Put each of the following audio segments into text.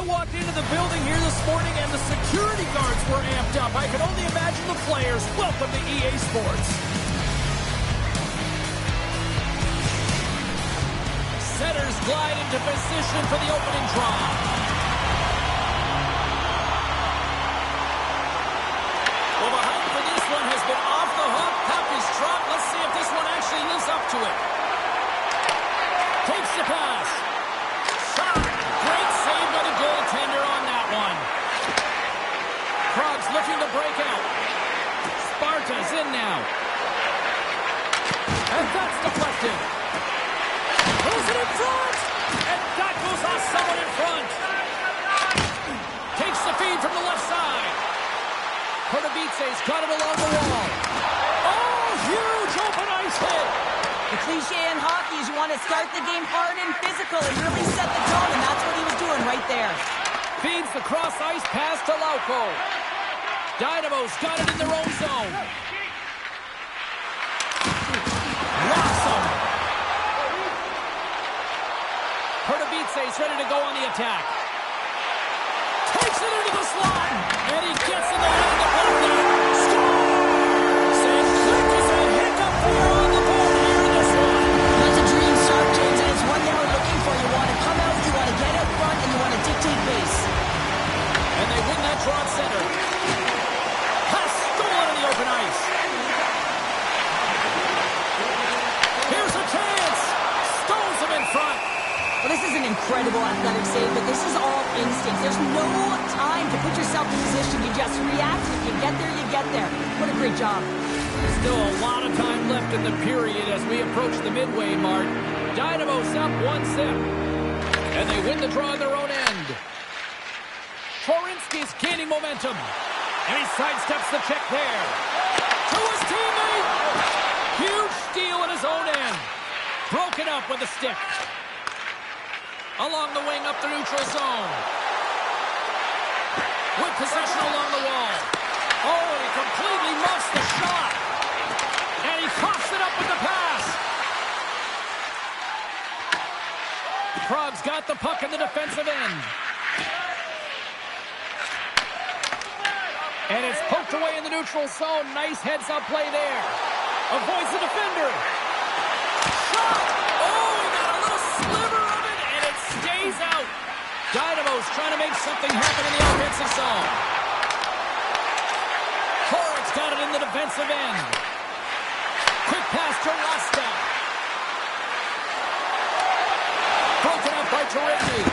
I walked into the building here this morning and the security guards were amped up. I can only imagine the players. Welcome to EA Sports. Setters glide into position for the opening draw. Well, the hype for this one has been off the hook. Puck is dropped. Let's see if this one actually lives up to it. Takes the pass. Shot. Great save by the goaltender on that one. Krog's looking to break out. Sparta's in now. And that's deflected. Throws it in front. And that goes off someone in front. Takes the feed from the left side. Pertavitse's got it along the wall. Oh, huge open ice hit. The cliche in hockey is you want to start the game hard and physical and really set the tone, and that's what he was doing right there. Feeds the cross-ice pass to Lauko. Dynamo's got it in their own zone. Rocks him. Pertavitse's ready to go on the attack. Takes it into the slot, and he gets in the head of the corner. Scores! And quick as a hiccup there on the board here in this one. That's a dream start, James, and it's one they were looking for. You want to come out, you want to get out front, and you want to dictate pace. And they win that draw at center. Pass stolen in the open ice. Here's a chance. Stones him in front. Well, this is an incredible athletic save, but this is all instinct. There's no time to put yourself in position. You just react. If you get there, you get there. What a great job. Still a lot of time left in the period as we approach the midway mark. Dynamo's up 1-0. And they win the draw on their own end. Forinski's gaining momentum. And he sidesteps the check there. To his teammate. Huge steal in his own end. Broken up with a stick. Along the wing up the neutral zone. With possession along the wall. Oh, he completely muffs the shot. And he coughs it up with the pass. Krog's got the puck in the defensive end. And it's poked away in the neutral zone. Nice heads-up play there. Avoids the defender. Shot! Oh, he got a little sliver of it, and it stays out. Dynamo's trying to make something happen in the offensive zone. Horowitz got it in the defensive end. Quick pass to Rasta. Broken up by Terezi.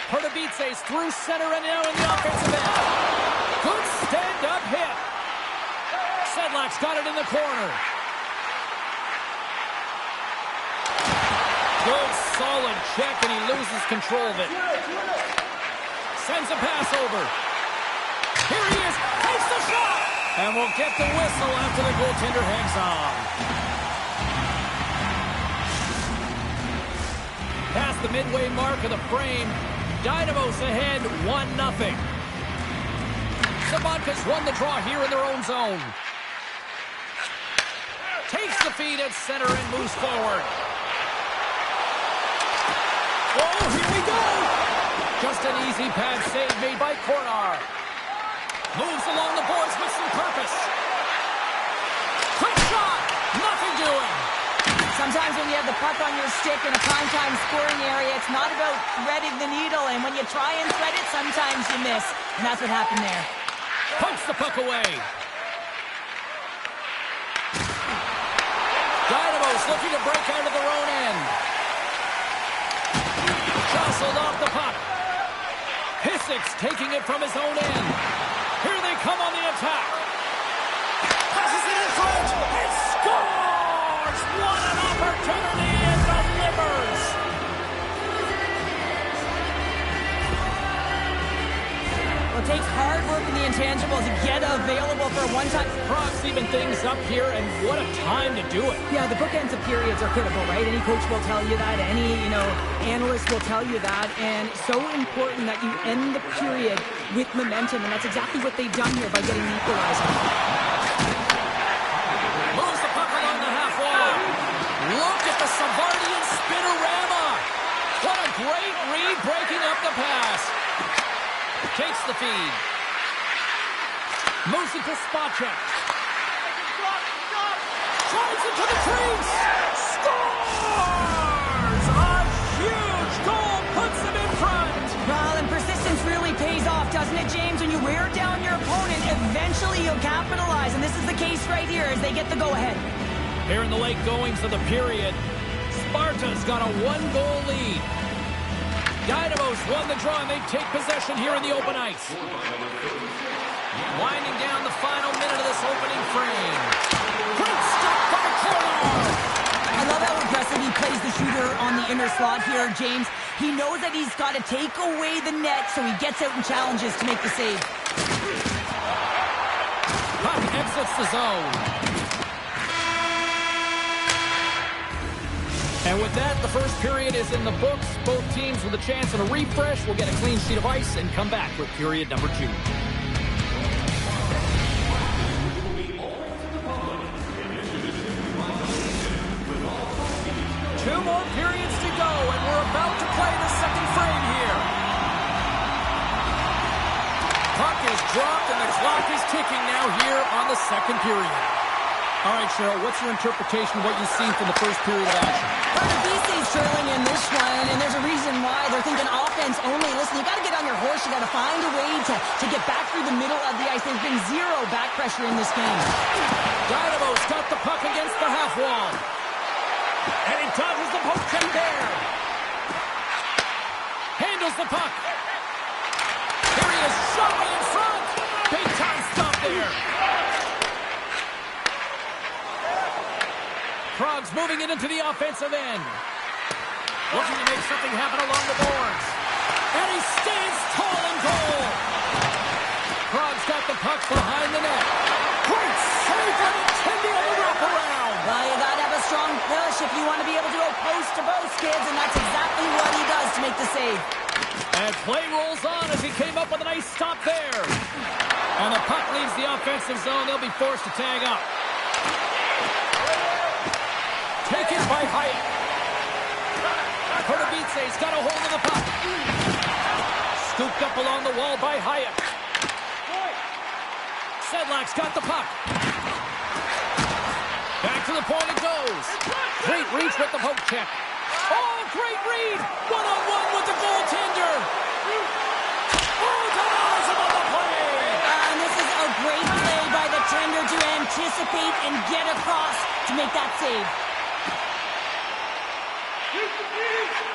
Pertavitse's through center and now in the offensive end. Good stand-up hit. Sedlak's got it in the corner. Good solid check, and he loses control of it. Sends a pass over. Here he is. Takes the shot. And we'll get the whistle after the goaltender hangs on. Past the midway mark of the frame, Dynamo's ahead 1-0. Sabanka's won the draw here in their own zone. Takes the feed at center and moves forward. Oh, here we go! Just an easy pad save made by Kornar. Moves along the boards with some purpose. Quick shot! Nothing doing. Sometimes when you have the puck on your stick in a prime-time scoring area, it's not about threading the needle, and when you try and thread it, sometimes you miss. And that's what happened there. Pokes the puck away. Dynamo's looking to break out of their own end. Jostled off the puck. Pisic's taking it from his own end. Here they come on the attack. Passes it in front and scores! What an opportunity and delivers! Well, it takes hard work in the intangibles to get available for a one-time. Krog's even things up here, and what a time to do it. Yeah, the bookends of periods are critical, right? Any coach will tell you that. Any, analyst will tell you that. And so important that you end the period with momentum, and that's exactly what they've done here by getting the equalizer. Moves the puck along the half wall. Look at the Savardian spinorama. What a great read breaking up the pass. Takes the feed. Moves it to spot check. Drives it to the crease. Scores! A huge goal puts them in front. Well, and persistence really pays off, doesn't it, James? When you wear down your opponent, eventually you'll capitalize. And this is the case right here as they get the go-ahead. Here in the late goings of the period, Sparta's got a one-goal lead. Dynamos won the draw, and they take possession here in the open ice. Winding down the final minute of this opening frame. Great stop by Kolar. I love how aggressive he plays the shooter on the inner slot here, James. He knows that he's got to take away the net, so he gets out and challenges to make the save. Puck exits the zone. And with that, the first period is in the books. Both teams with a chance at a refresh will get a clean sheet of ice and come back with period number 2. 2 more periods to go, and we're about to play the second frame here. Puck is dropped, and the clock is ticking now here on the second period. All right, Cheryl, what's your interpretation of what you've seen from the first period of action? Erast trailing in this one, and there's a reason why. They're thinking offense only. Listen, you got to get on your horse. You got to find a way to get back through the middle of the ice. There's been zero back pressure in this game. Dynamo's got the puck against the half wall. And he dodges the poke check there. Handles the puck. Here he is, shot in front. Big time stop there. Krog's moving it into the offensive end. Looking to make something happen along the boards. And he stands tall in goal. Krog's got the puck behind the net. Great save from Intendi on the wraparound. Well, you got to have a strong push if you want to be able to go post to post, kids, and that's exactly what he does to make the save. And play rolls on as he came up with a nice stop there. And the puck leaves the offensive zone. They'll be forced to tag up. Taken by Hyatt. Kordovitse's got a hold of the puck. Scooped up along the wall by Hyatt. Sedlak's got the puck. Back to the point it goes. Great reach with the poke check. Oh, great read. One-on-one with the goaltender. Oh, denies him on the play. And this is a great play by the tender to anticipate and get across to make that save.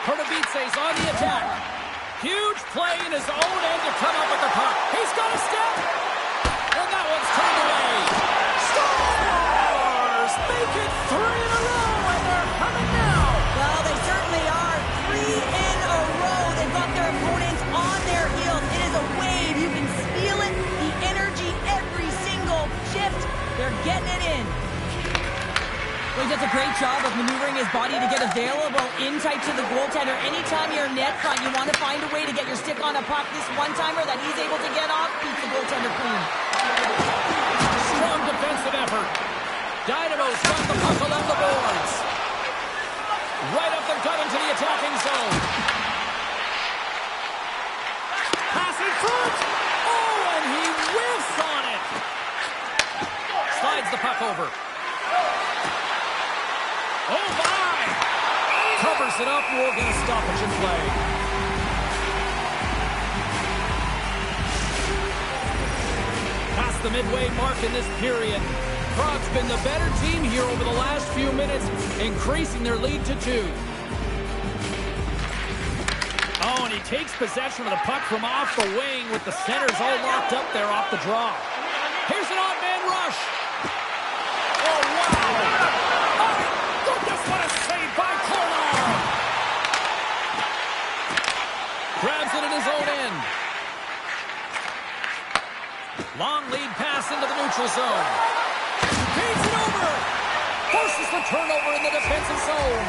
Kordovitse's on the attack. Huge play in his own end to come up with the puck. He's got a step. And that one's turned away. Scores! Make it 3 in a row, and they're coming now. Well, they certainly are. 3 in a row. They've got their opponents on their heels. It is a wave. You can feel it. The energy every single shift. They're getting it in. Well, he does a great job of maneuvering his body to get available in tight to the goaltender. Anytime you're net front, you want to find a way to get your stick on a puck. This one-timer that he's able to get off keeps the goaltender clean. Strong defensive effort. Dynamo's got the puck along the boards. Right up the gut into the attacking zone. Pass in front. Oh, and he whiffs on it. Slides the puck over. Oh, my! Covers it up, and we'll get a stoppage in play. Past the midway mark in this period, Krog's been the better team here over the last few minutes, increasing their lead to 2. Oh, and he takes possession of the puck from off the wing with the centers all locked up there off the draw. Here's an odd man rush. Oh, wow! What a save by Kolar! Grabs it in his own end. Long lead pass into the neutral zone. Feeds it over. Forces the turnover in the defensive zone.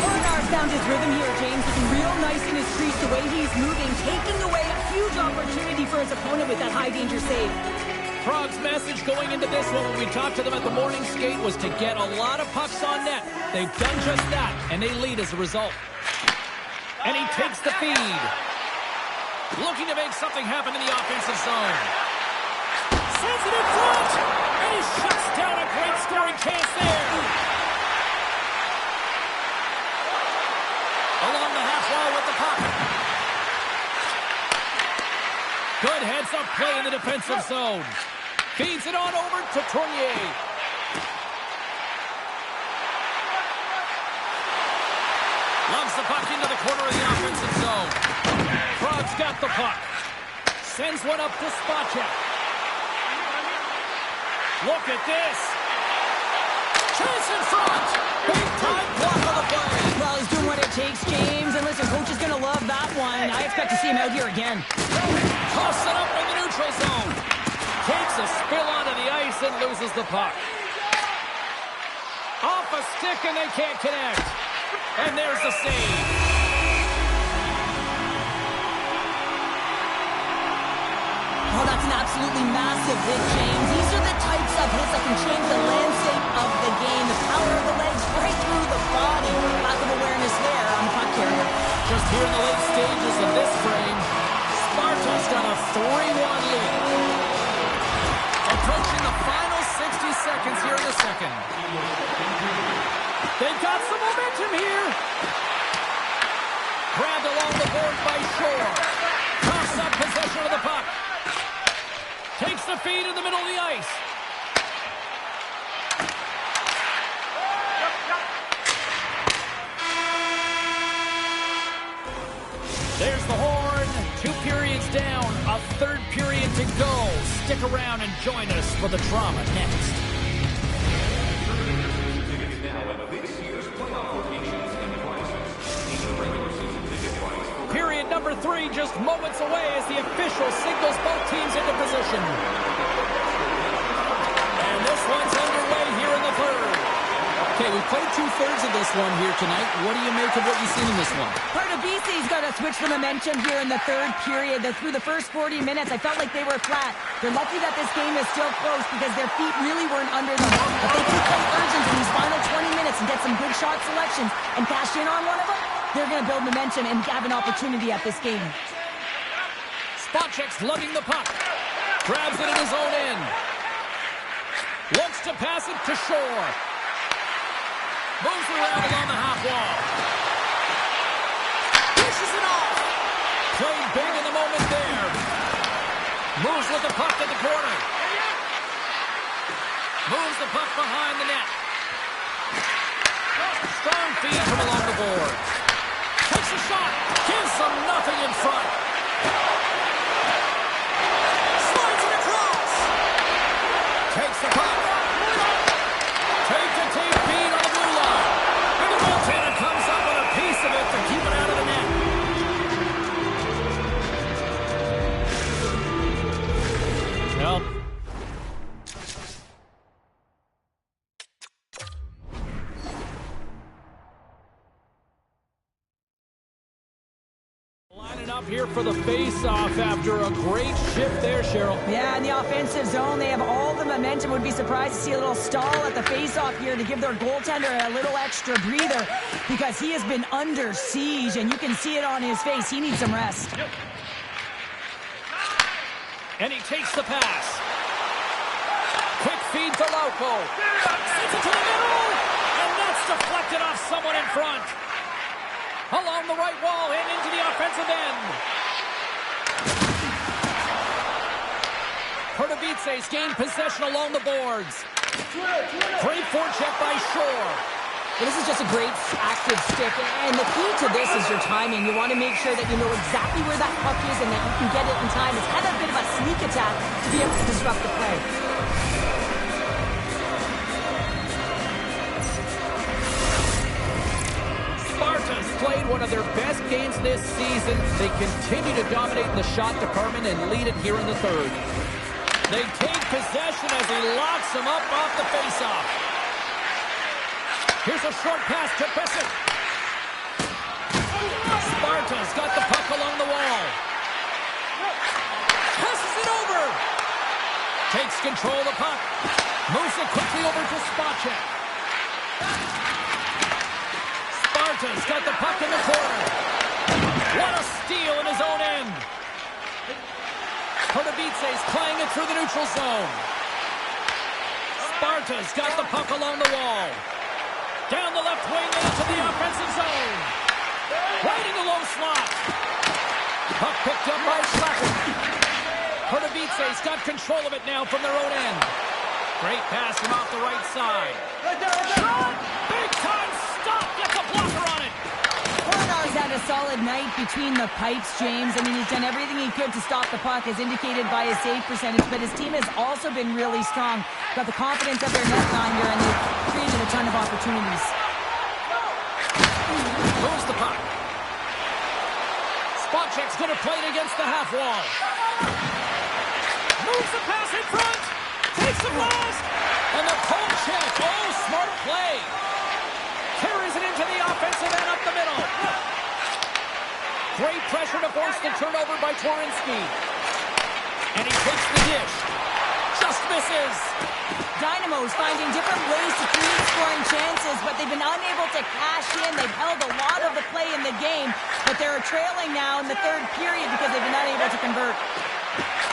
Kolar's found his rhythm here, James. Looking real nice in his crease, the way he's moving, taking away a huge opportunity for his opponent with that high danger save. Prague's message going into this one when we talked to them at the morning skate was to get a lot of pucks on net. They've done just that, and they lead as a result. And he takes the feed. Looking to make something happen in the offensive zone. Sends it in front, and he shuts down a great scoring chance there. Along the half wall with the puck. Good heads-up play in the defensive zone. Feeds it on over to Tournier. Loves the puck into the corner of the offensive zone. Prague's got the puck. Sends one up to Spacek. Look at this. Chase in front. Big time block on the play. Well, he's doing what it takes, James. And listen, coach is going to love that one. I expect to see him out here again. Toss it up in the neutral zone. Takes a spill onto the ice and loses the puck. Off a stick and they can't connect. And there's the save. Oh, that's an absolutely massive hit, James. These are the types of hits that can change the landscape of the game. The power of the legs right through the body. Lack of awareness there on the puck carrier. Just here in the late stages of this frame, Sparta's got a 3-1 lead. Approaching the final 60 seconds here in the second. They've got some momentum here. Grabbed along the board by Shore. Toss up possession of the puck. Takes the feed in the middle of the ice. There's the horn. 2 periods down. A third period to go. Stick around and join us for the drama next. Period number 3 just moments away as the official signals both teams into position. And this one's underway here in the third. Okay, we played 2/3 of this one here tonight. What do you make of what you've seen in this one? Pardubice's got to switch the momentum here in the third period. Through the first 40 minutes, I felt like they were flat. They're lucky that this game is still close because their feet really weren't under them. If they can play urgent in these final 20 minutes and get some good shot selections and cash in on one of them, they're going to build momentum and have an opportunity at this game. Spacek's lugging the puck. Grabs it in his own end. Looks to pass it to Shore. Moves around along the half wall. Dishes it off. Played big in the moment there. Moves with the puck to the corner. Moves the puck behind the net. Strong feed from along the board. Takes a shot. Gives them nothing in front. Slides it across. Takes the puck. Take feed on the blue line. And the goaltender comes up with a piece of it to keep it out of the net. Well, up here for the face-off after a great shift there, Cheryl. Yeah, in the offensive zone, they have all the momentum. Would be surprised to see a little stall at the face-off here to give their goaltender a little extra breather because he has been under siege, and you can see it on his face. He needs some rest. Yep. And he takes the pass. Quick feed to Lauko. Sends it to the middle, and that's deflected off someone in front. Along the right wall and into the offensive end. Pardubice's gained possession along the boards. Great forecheck by Shore. Well, this is just a great active stick, and the key to this is your timing. You want to make sure that you know exactly where that puck is and that you can get it in time. It's kind of a bit of a sneak attack to be able to disrupt the play. Sparta's played one of their best games this season. They continue to dominate in the shot department and lead it here in the third. They take possession as he locks him up off the faceoff. Here's a short pass to Bissett. Sparta's got the puck along the wall. Passes it over. Takes control of the puck. Moves it quickly over to Spacek. Sparta's got the puck in the corner. What a steal in his own end. Kordovitse's playing it through the neutral zone. Sparta's got the puck along the wall. Down the left wing and into the offensive zone. Right in the low slot. Puck picked up by Schlager. Kordovitse's got control of it now from their own end. Great pass from off the right side. Shot! Big time stop! Gets a blocker on it. Korenov's had a solid night between the pipes, James. I mean, he's done everything he could to stop the puck, as indicated by his save percentage, but his team has also been really strong. Got the confidence of their netminder, and they've created a ton of opportunities. Moves the puck. Spacek's going to play it against the half wall. Moves the pass in front. Takes the blast. And the cold check. Oh, smart play. Carries it into the offensive end up the middle. Great pressure to force the turnover by Twarynski. And he takes the dish. Just misses. Dynamo's finding different ways to create scoring chances, but they've been unable to cash in. They've held a lot of the play in the game, but they're trailing now in the third period because they've been unable to convert.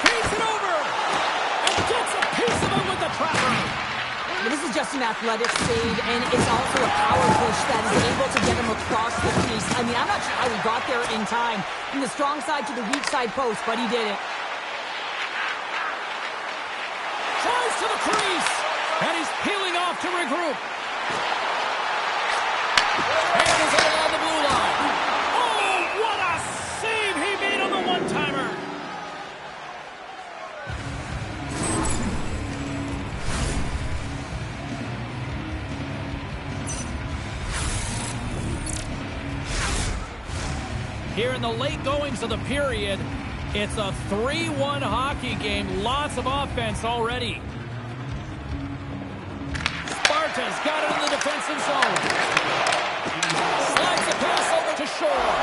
Feeds it over. And gets a piece of it with the trapper. But this is just an athletic save, and it's also a power push that is able to get him across the crease. I mean, I'm not sure how he got there in time, from the strong side to the weak side post, but he did it. Tries to the crease, and he's peeling off to regroup. And he's along the blue line. Oh, what a save he made on the one-timer. Here in the late goings of the period, it's a 3-1 hockey game. Lots of offense already. Sparta's got it in the defensive zone. Slides the pass over to Shore.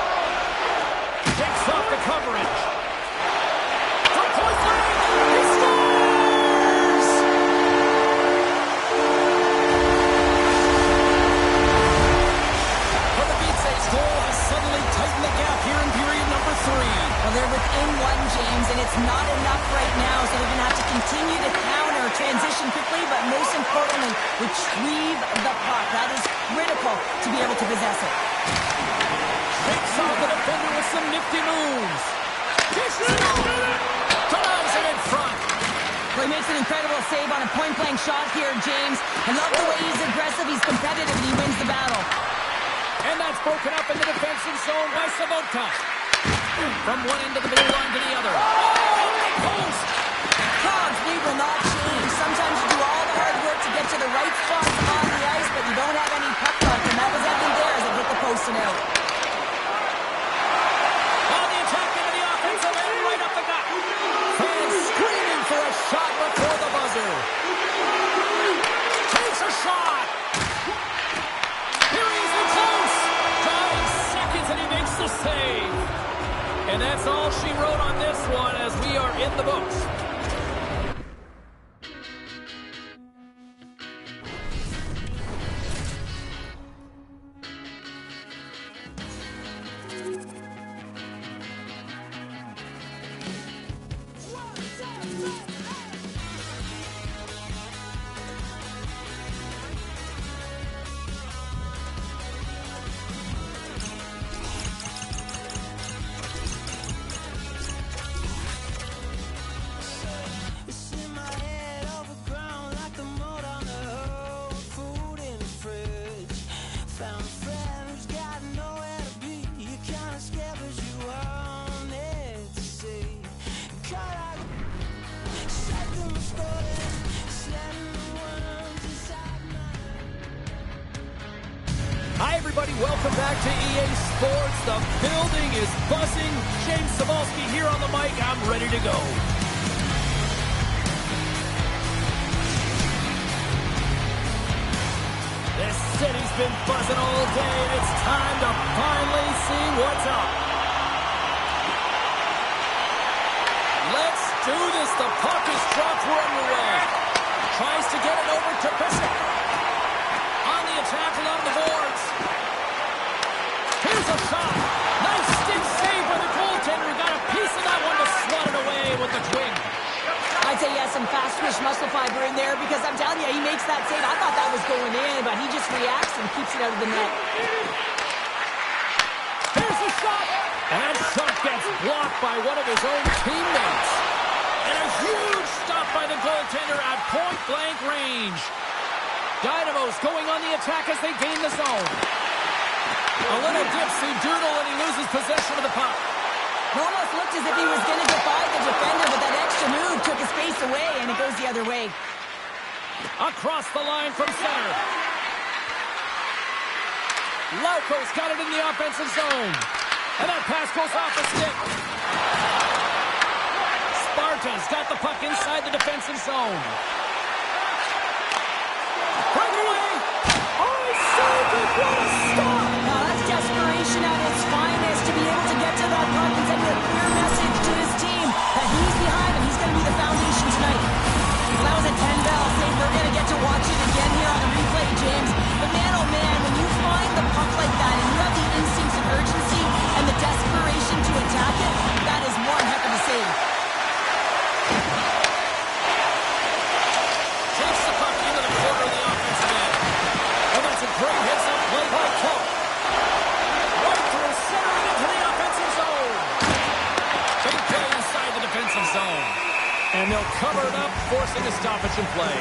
Takes off the coverage. From point blank, he scores! Kordovitse's goal has suddenly tightened the gap here in period number 3. Well, they're within one, James, and it's not enough right now, so they're going to have to continue to counter, transition quickly, but most importantly, retrieve the puck. That is critical to be able to possess it. Takes off the defender with some nifty moves. Drives it in front. Well, he makes an incredible save on a point-blank shot here, James. I love the way he's aggressive, he's competitive, and he wins the battle. And that's broken up in the defensive zone by Savotka. From one end of the blue line to the other. Oh, post! Cogs, we will not change. Sometimes you do all the hard work to get to the right spots on the ice, but you don't have any puck luck, and that was evident there as it hit the post and out. On the attack into the offensive end, right up the gut. Fans screaming for a shot before the buzzer. Takes a shot. Here he is in close. 5 seconds and he makes the save. And that's all she wrote on this one as we are in the books. Hi, everybody. Welcome back to EA Sports. The building is buzzing. James Cybulski here on the mic. I'm ready to go. This city's been buzzing all day, and it's time to finally see what's up. Let's do this. The puck is dropped. We're underway. Tries to get it over to Bishop. On the attack along the boards. Here's a shot. Nice stick save by the goaltender. Got a piece of that one to swat it away with the twig. I'd say yes, some fast twitch muscle fiber in there because I'm telling you, he makes that save. I thought that was going in, but he just reacts and keeps it out of the net. Here's the shot. And that shot gets blocked by one of his own teammates. And a huge stop by the goaltender at point-blank range. Dynamos going on the attack as they gain the zone. A little dipsy-doodle and he loses possession of the puck. It almost looked as if he was going to defy the defender, but that extra move took his face away, and it goes the other way. Across the line from center. Lauko's got it in the offensive zone. And that pass goes off the stick. Sparta's got the puck inside the defensive zone. Breakaway! Oh, he saved it! What a stop! Now that's desperation at its finest to be able to get to that puck and send a clear message to his team that he's behind and he's going to be the foundation tonight. Well, that was a 10-bell save. We're going to get to watch it again here on the replay, James. But man, oh man, when you find the puck like that and you have the instincts of urgency and the desperation to attack it, that is one heck of a save. Takes the puck into the corner of the offensive end. And that's a great hits-up play by Kelp. Right through center and into the offensive zone. Big play inside the defensive zone. And they'll cover it up, forcing a stoppage in play.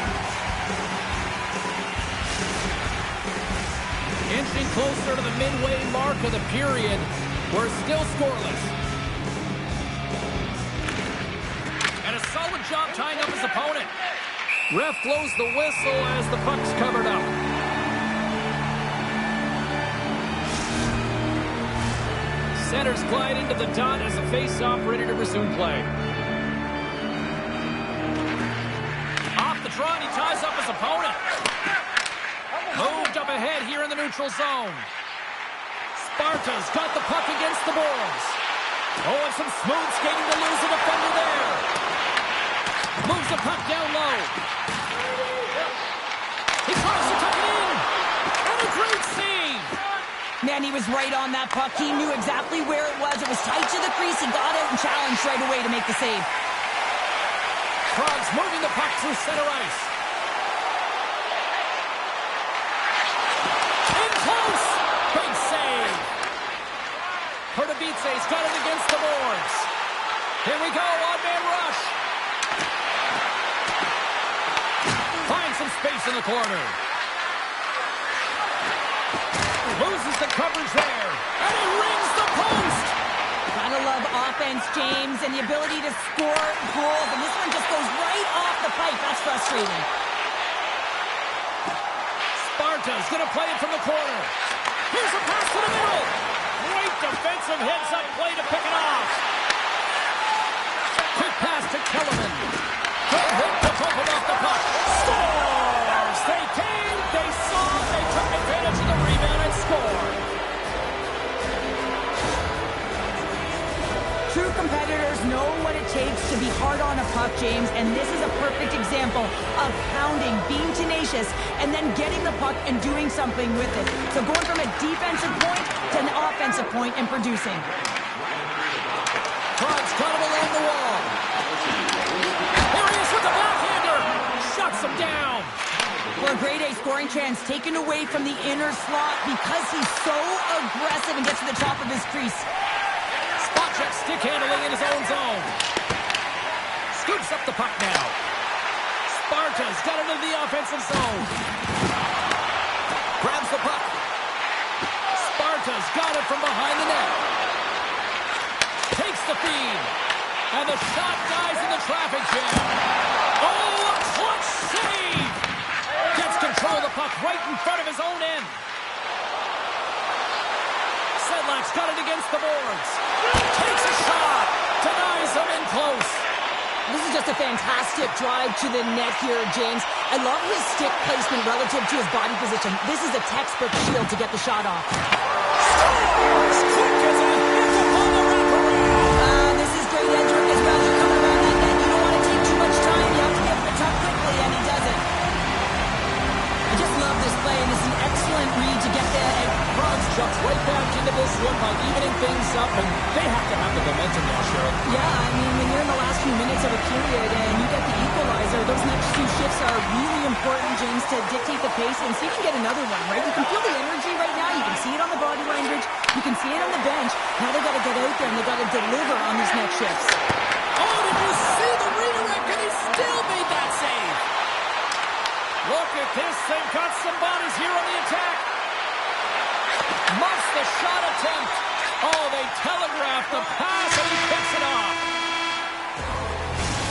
Inching closer to the midway mark of the period. We're still scoreless. And a solid job tying up his opponent. Ref blows the whistle as the puck's covered up. Centers glide into the dot as a face-off ready to resume play. Off the draw, and he ties up his opponent. Moved up ahead here in the neutral zone. Sparta's got the puck against the boards. Oh, and some smooth skating to lose a defender there. Moves the puck down low. He tries to tuck it in. And a great save. Man, he was right on that puck. He knew exactly where it was. It was tight to the crease. He got out and challenged right away to make the save. Frogs moving the puck through center ice. In close. Big save. Pertavitse's got it against the boards. Here we go, odd-man rush. Finds some space in the corner. Loses the coverage there. And he rings the post. Gotta love offense, James, and the ability to score goals. And this one just goes right off the pipe. That's frustrating. Sparta's gonna play it from the corner. Here's a pass to the middle. Great defensive heads-up play to pick it off. Quick pass to Kellerman. Good hit to bump him off the puck. Scores! They came, they saw, they took advantage of the rebound and scored. True competitors know what it takes to be hard on a puck, James, and this is a perfect example of pounding, being tenacious, and then getting the puck and doing something with it. So going from a defensive point to an offensive point and producing. Frogs got him along the wall. Here he is with the backhander. Shuts him down. Well, a grade A scoring chance taken away from the inner slot because he's so aggressive and gets to the top of his crease. Spot check stick handling in his own zone. Scoops up the puck now. Sparta's got it into the offensive zone. Grabs the puck. Sparta's got it from behind the net. Takes the feed. And the shot dies in the traffic jam. Oh, a clutch save! Gets control of the puck right in front of his own end. Sedlak's got it against the boards. Takes a shot. Denies him in close. This is just a fantastic drive to the net here, James. I love his stick placement relative to his body position. This is a textbook shield to get the shot off. Scores! Quick as a hit upon the wraparound. This is great edge work as well. He's coming around that net. You know period and you get the equalizer, those next two shifts are really important, James, to dictate the pace and see if you can get another one, right? You can feel the energy right now. You can see it on the body language. You can see it on the bench. Now they got to get out there and they got to deliver on these next shifts. Oh, did you see the redirect? And he still made that save. Look at this. They've got some bodies here on the attack. Muffs the shot attempt. Oh, they telegraphed the pass and he picks it off.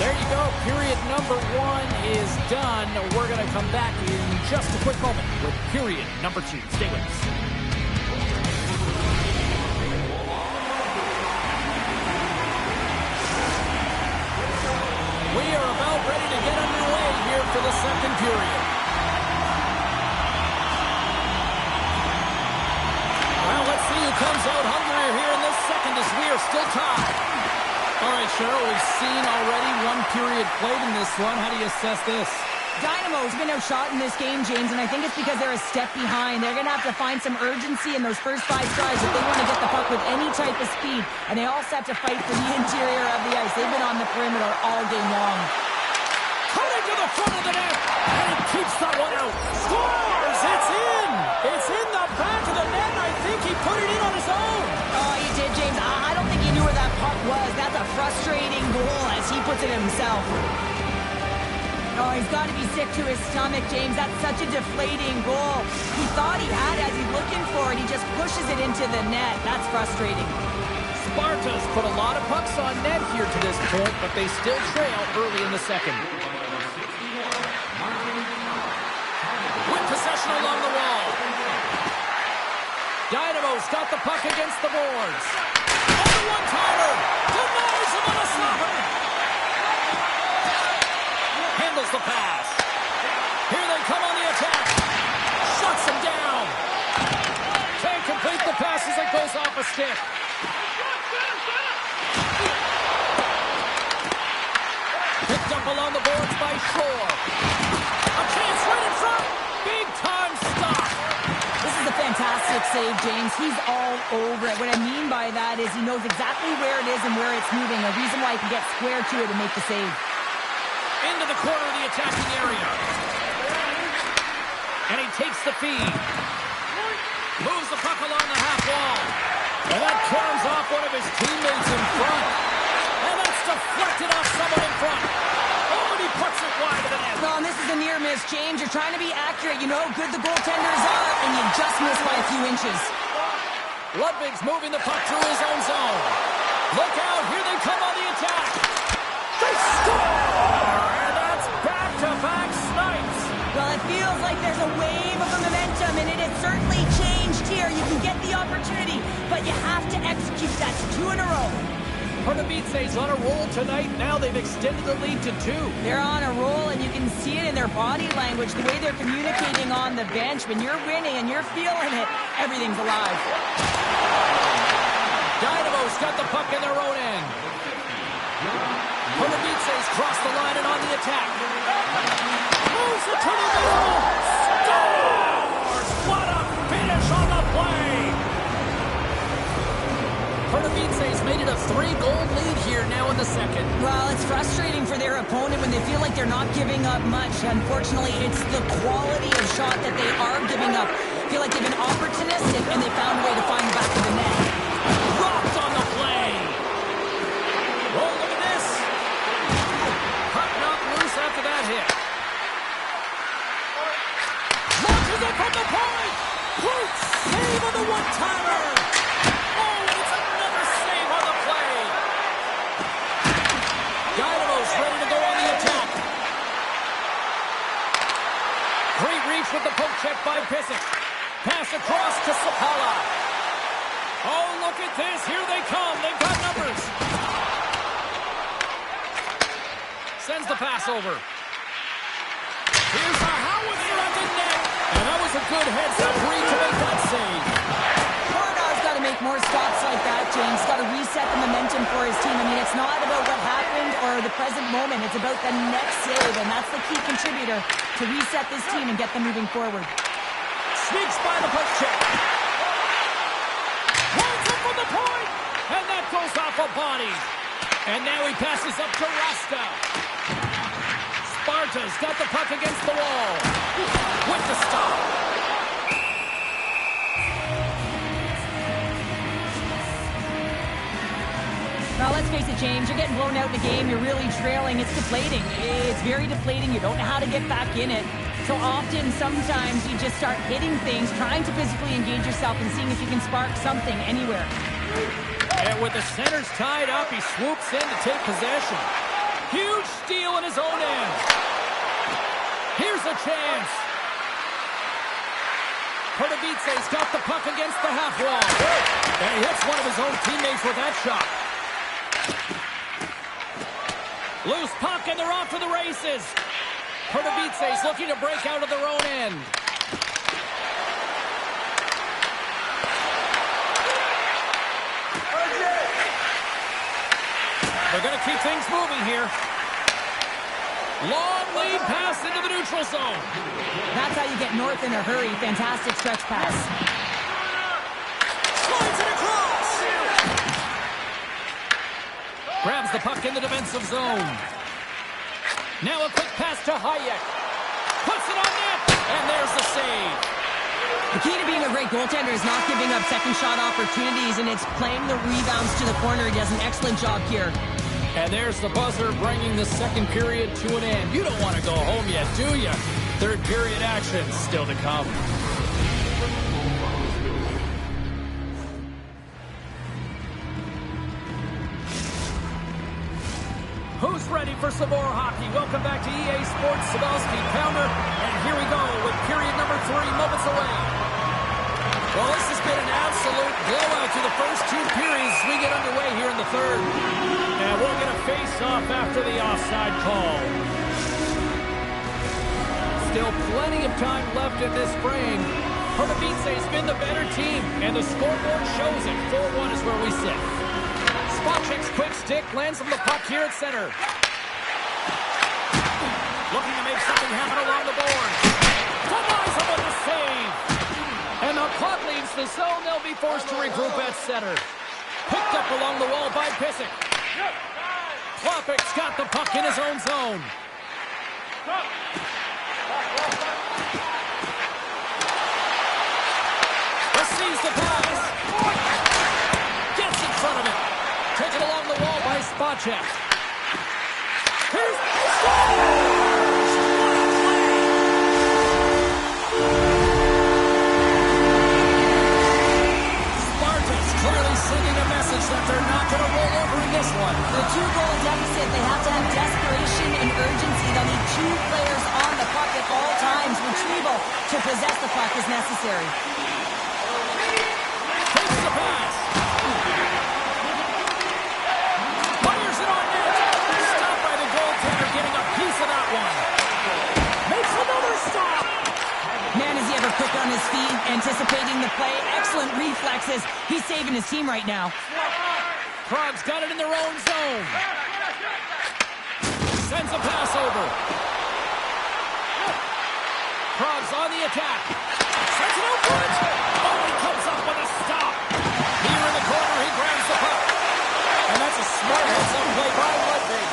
There you go. Period number 1 is done. We're going to come back in just a quick moment with period number 2. Stay with us. We are about ready to get underway here for the second period. Well, let's see who comes out hungrier here in this second as we are still tied. All right, Cheryl, we've seen already one period played in this one. How do you assess this? Dynamo's been outshot in this game, James, and I think it's because they're a step behind. They're going to have to find some urgency in those first 5 tries if they want to get the puck with any type of speed, and they also have to fight for the interior of the ice. They've been on the perimeter all game long. Cutting to the front of the net, and he keeps that one out. Scores! It's in! It's in the back of the net, and I think he put it in on his own. Oh, he did, James. I don't think he knew where that puck was. That's a frustrating goal as he puts it himself. Oh, he's got to be sick to his stomach, James. That's such a deflating goal. He thought he had it as he's looking for it. He just pushes it into the net. That's frustrating. Sparta's put a lot of pucks on net here to this point, but they still trail early in the second. With possession along the wall. Dynamo's got the puck against the boards. On the one-timer. Denies him on a stopper. Handles the pass. Here they come on the attack. Shuts him down. Can't complete the pass as it goes off a stick. Picked up along the boards by Shore. A chance right in front. Big time stop. This is a fantastic save, James. He's all over it. What I mean by that is he knows exactly where it is and where it's moving. A reason why he can get square to it and make the save. Into the corner of the attacking area. And he takes the feed. Moves the puck along the half wall. And that turns off one of his teammates in front. And that's deflected off someone in front. Oh, and he puts it wide of the net. Well, and this is a near miss, James. You're trying to be accurate. You know how good the goaltenders are, and you just miss by a few inches. Ludwig's moving the puck through his own zone. Look out. Here they come on the attack. They score! And that's back-to-back snipes. Well, it feels like there's a wave of momentum, and it has certainly changed here. You can get the opportunity, but you have to execute. That's 2 in a row. Erast on a roll tonight. Now they've extended the lead to 2. They're on a roll, and you can see it in their body language, the way they're communicating on the bench. When you're winning and you're feeling it, everything's alive. Dynamo's got the puck in their own end. Erast crossed the line and on the attack. Moves it to the middle. Scores! What a finish on the play! Erast made it a 3-goal lead here now in the second. Well, it's frustrating for their opponent when they feel like they're not giving up much. Unfortunately, it's the quality of shot that they are giving up. I feel like they've been opportunistic, and they found a way to find the back of the net. Dropped on the play. Oh, look at this. Puck knocked loose after that hit. Launches it from the point. Great save on the one-timer. Oh, and it's another save on the play. Dynamo's ready to go on the attack. Great reach with the poke check by Pissick. Pass across to Sapala. Oh, look at this. Here they come. They've got numbers. Sends the pass over. Here's a howitzer at the net. And that was a good heads-up read to make that save. Cornell's got to make more stops like that, James. Got to reset the momentum for his team. I mean, it's not about what happened or the present moment. It's about the next save, and that's the key contributor to reset this team and get them moving forward. Sneaks by the poke check. Runs up from the point, and that goes off a body. And now he passes up to Rasta. Sparta's got the puck against the wall. With the stop. Now, let's face it, James, you're getting blown out in the game. You're really trailing. It's deflating. It's very deflating. You don't know how to get back in it. So often, sometimes you just start hitting things, trying to physically engage yourself and seeing if you can spark something anywhere. And with the centers tied up, he swoops in to take possession. Huge steal in his own end. Here's a chance. Pardubice's got the puck against the half wall. And he hits one of his own teammates with that shot. Loose puck, and they're off to the races. Pardubice's looking to break out of their own end. They're going to keep things moving here. Long lead pass into the neutral zone. That's how you get north in a hurry. Fantastic stretch pass. Slides it across. Grabs the puck in the defensive zone. Now a quick pass to Hayek. Puts it on net, and there's the save. The key to being a great goaltender is not giving up second shot opportunities, and it's playing the rebounds to the corner. He does an excellent job here. And there's the buzzer bringing the second period to an end. You don't want to go home yet, do you? Third period action still to come. Who's ready for some more hockey? Welcome back to EA Sports Sabowski Pounder. And here we go with period number 3, moments away. Well, this has been an absolute blowout to the first 2 periods as we get underway here in the third. And we'll get a face-off after the offside call. Still plenty of time left in this frame. Pardubice's been the better team, and the scoreboard shows it. 4-1 is where we sit. Spacek's quick stick lands on the puck here at center. Looking to make something happen along the boards. Denies him with a save. And the puck leaves the zone. They'll be forced to regroup at center. Picked up along the wall by Pissick. Klopek's got the puck in his own zone. Receives the pass. Gets in front of it. Taken along the wall by Spacek. Here's scores! Sparta's clearly sending a message that they're not going to roll over in this one. The 2-goal deficit, they have to have desperation and urgency. They'll need 2 players on the puck at all times. Retrieval to possess the puck is necessary. Takes the pass. Fires it on net. Stopped by the goaltender, getting a piece of that one. Makes another stop. Man, is he ever quick on his feet, anticipating the play. Excellent reflexes. He's saving his team right now. Prague's got it in their own zone. Sends a pass over. Prague's on the attack. Sends it over it. Oh, he comes up with a stop. Here in the corner, he grabs the puck. And that's a smart heads-up play by Ludwig.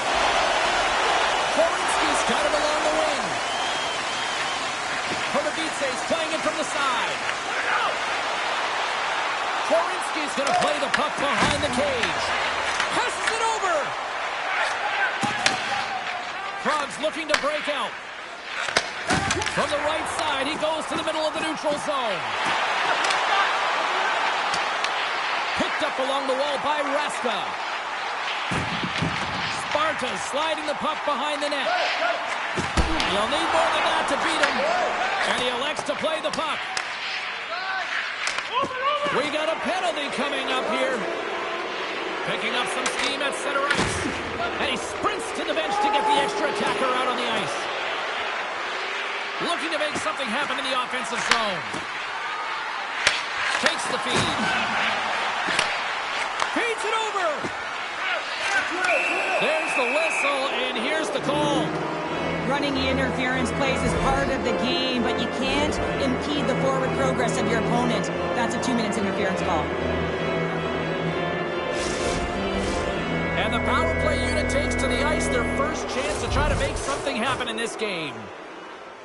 Korinski's got it along the wing. Pardubice's playing it from the side. Korinski's going to play the puck behind the cage. Passes it over. Prague's looking to break out. From the right side, he goes to the middle of the neutral zone. Picked up along the wall by Rasta. Sparta sliding the puck behind the net. He'll need more than that to beat him. And he elects to play the puck. We got a penalty coming up here. Picking up some steam at center ice. And he sprints to the bench to get the extra attacker out on the ice. Looking to make something happen in the offensive zone. Takes the feed. Feeds it over. There's the whistle, and here's the call. Running the interference plays is part of the game, but you can't impede the forward progress of your opponent. That's a 2 minutes interference call. And And the power play unit takes to the ice their first chance to try to make something happen in this game.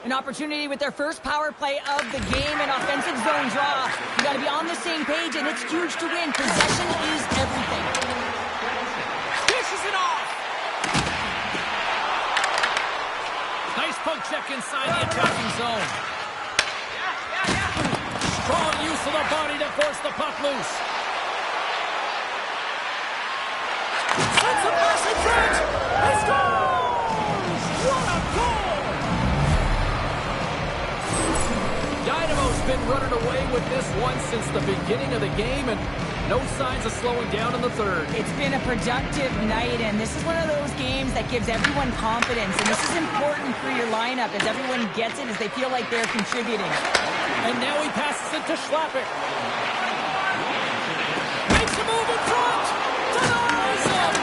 An opportunity with their first power play of the game, an offensive zone draw. You got to be on the same page, and it's huge to win. Possession is everything. Dishes it off. Nice poke check inside the attacking zone. Strong use of the body to force the puck loose. Sends a pass in front. He scores! What a goal! Dynamo's been running away with this one since the beginning of the game, and no signs of slowing down in the third. It's been a productive night, and this is one of those games that gives everyone confidence, and this is important for your lineup as everyone gets it, as they feel like they're contributing. And now he passes it to Schlappik. Makes a move in front! Denies him!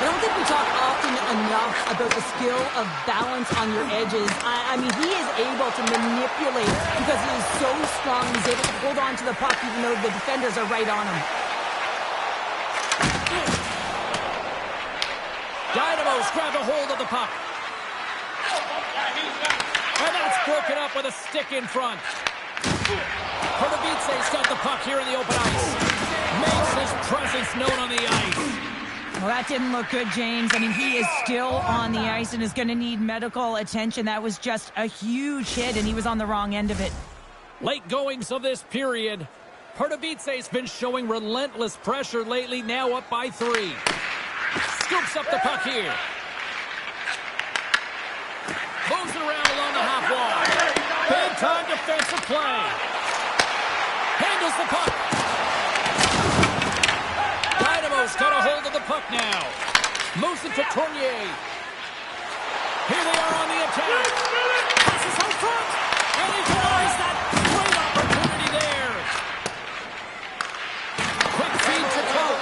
I don't think we talk often enough about the skill of balance on your edges. I mean, he is able to manipulate because he is so strong. He's able to hold on to the puck even though the defenders are right on him. Dynamo's grabbed a hold of the puck. And that's broken up with a stick in front. Pertavitse's got the puck here in the open ice. Makes his presence known on the ice. Well, that didn't look good, James. I mean, he is still on the ice and is going to need medical attention. That was just a huge hit, and he was on the wrong end of it. Late goings of this period. Pertavitse's been showing relentless pressure lately, now up by 3. Scoops up the puck here. Moves it around along the half wall. Big-time defensive play. Handles the puck. Dynamo's got a hold of the puck now. Moves it to Tournier. Here they are on the attack. Passes out front. And he denies that great opportunity there. Quick feed to Coe.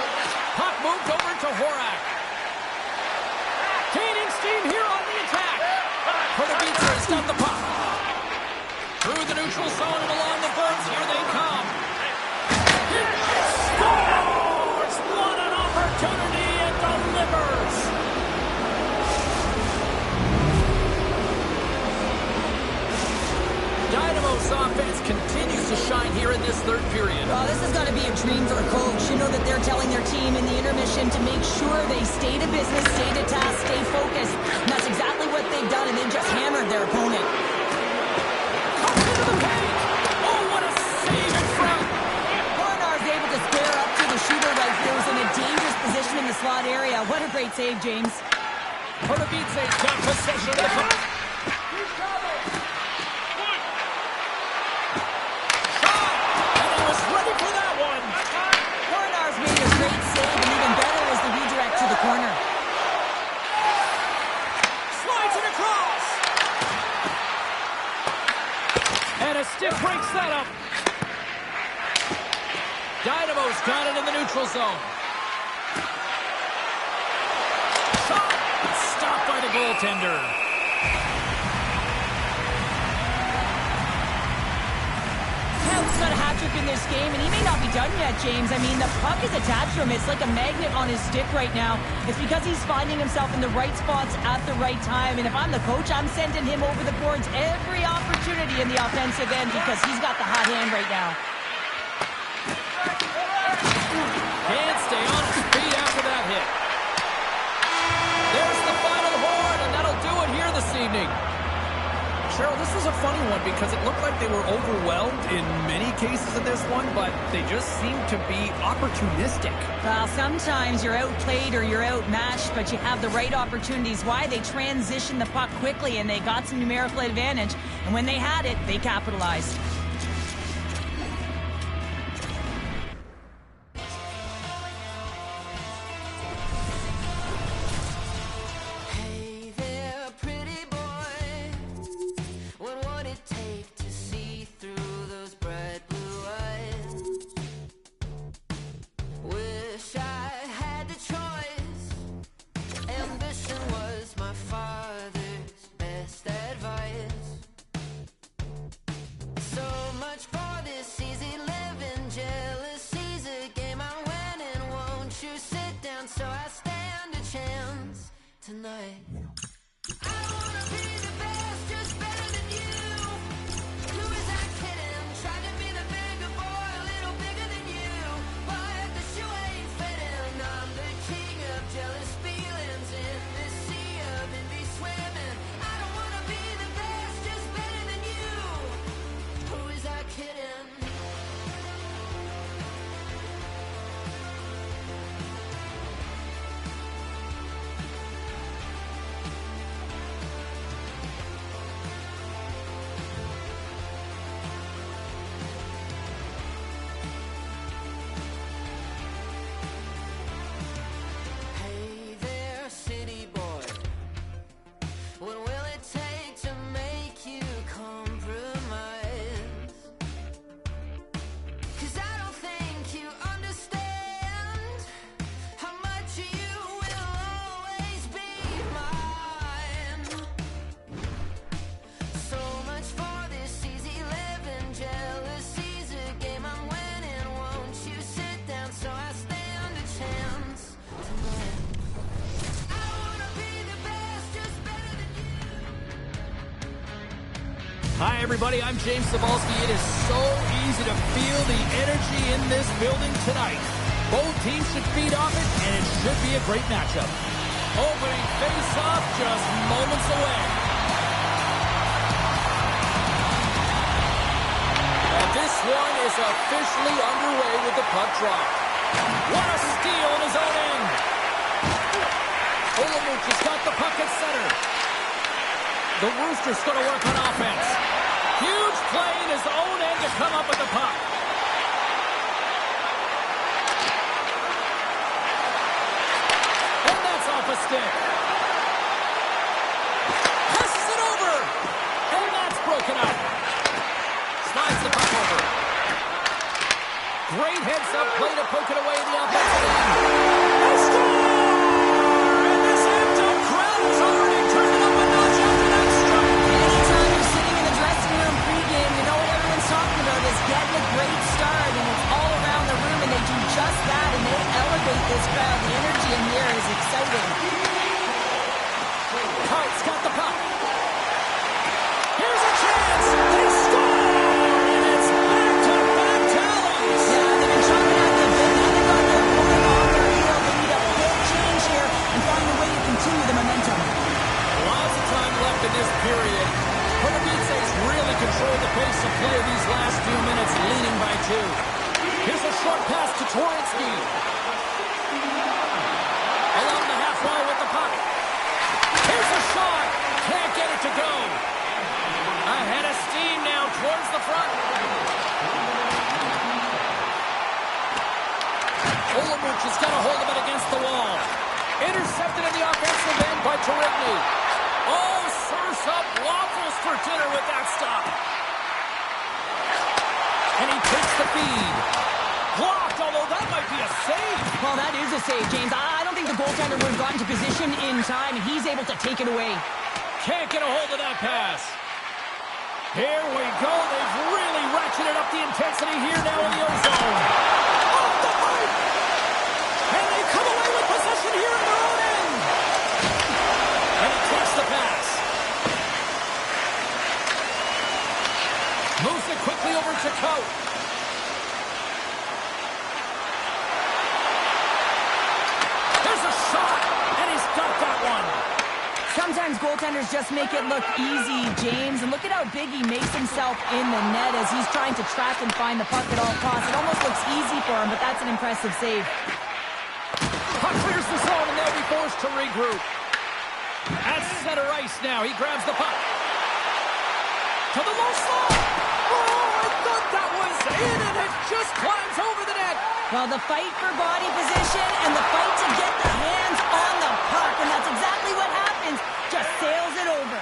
Puck moved over to Horak. Gaining steam here on the attack. Pertavitse's got the puck. Through the neutral zone and along the boards. Here they come. He scores! What an opportunity and delivers! Dynamo's offense continues to shine here in this third period. Well, this has got to be a dream for a coach. You know that they're telling their team in the intermission to make sure they stay to business, stay to task, stay focused. And that's exactly what they've done, and they've just hammered their opponent. Up into the paint! Oh, what a save in front! Cornar's able to square up to the shooter right here. He's in a dangerous position in the slot area. What a great save, James. Pertavitse's got possession of the puck. Corner. Slides it across. And a stick breaks that up. Dynamo's got it in the neutral zone. Shot. Stopped by the goaltender. Got a hat trick in this game, and he may not be done yet, James. I mean, the puck is attached to him. It's like a magnet on his stick right now. It's because he's finding himself in the right spots at the right time. And if I'm the coach, I'm sending him over the boards every opportunity in the offensive end because he's got the hot hand right now. Can't stay on his feet after that hit. There's the final horn, and that'll do it here this evening. Cheryl, this was a funny one because it looked like they were overwhelmed in many cases in this one, but they just seemed to be opportunistic. Well, sometimes you're outplayed or you're outmatched, but you have the right opportunities. Why? They transitioned the puck quickly, and they got some numerical advantage. And when they had it, they capitalized. So Hi, everybody. I'm James Cebulski. It is so easy to feel the energy in this building tonight. Both teams should feed off it, and it should be a great matchup. Opening face-off just moments away. And this one is officially underway with the puck drop. What a steal in his own end. Olamuch has got the puck at center. The Roosters going to work on offense. Huge play in his own end to come up with the puck. And that's off a stick. Passes it over. And that's broken up. Slides the puck over. Great heads-up play to poke it away in the offensive end. They score! And this amped-up crowd has already turned it up a notch after that strike. Anytime you're sitting in the dressing room pregame, you know what everyone's talking about is getting a great start, and it's all around the room, and they do just that, and they elevate this crowd. The energy in here is exciting. Cart's got the puck. Here's a chance. They score! And it's back-to-back tallies. Yeah, they've been chopping at the bit. Now they've got their opponent on their heel. They need a big change here and find a way to continue the momentum. Lots of time left in this period. Erast really controlled the pace of play these last few minutes, leading by 2. Here's a short pass to Torensky. Along the half wall with the puck. Here's a shot. Can't get it to go. Ahead of steam now towards the front. Olamuch has got a hold of it against the wall. Intercepted in the offensive end by Torensky. Oh, serves up waffles for dinner with that stop. And he takes the feed. Blocked, although that might be a save. Well, that is a save, James. I don't think the goaltender would have gotten to position in time, and he's able to take it away. Can't get a hold of that pass. Here we go. They've really ratcheted up the intensity here now in the O-zone. Off the pipe. And they come away with possession here in their own end. And he takes the pass. Moves it quickly over to Coat. There's a shot. And he's got that one. Sometimes goaltenders just make it look easy, James. And look at how big he makes himself in the net as he's trying to track and find the puck at all costs. It almost looks easy for him, but that's an impressive save. Puck clears the zone, and they'll be forced to regroup. At center ice now, he grabs the puck. To the low slot. Oh, I thought that was in, and it just climbs over the net. Well, the fight for body position and the fight to get the hands on the puck, and that's exactly what happens. Just sails it over.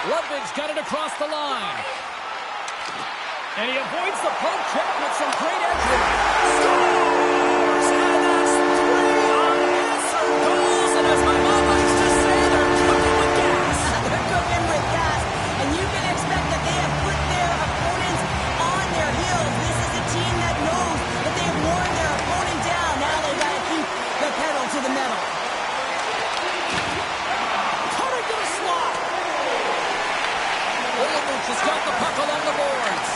Ludwig's got it across the line. And he avoids the poke check with some great edging. Scores! And that's 3 unanswered goals. And as my mom likes to say, they're cooking with gas. They're cooking with gas, and you can expect that they have put their opponents on their heels. This is a team that knows that they have worn their opponent down. Now they've got to keep the pedal to the metal. Cutter to the slot. Olamuch has got the puck along the boards.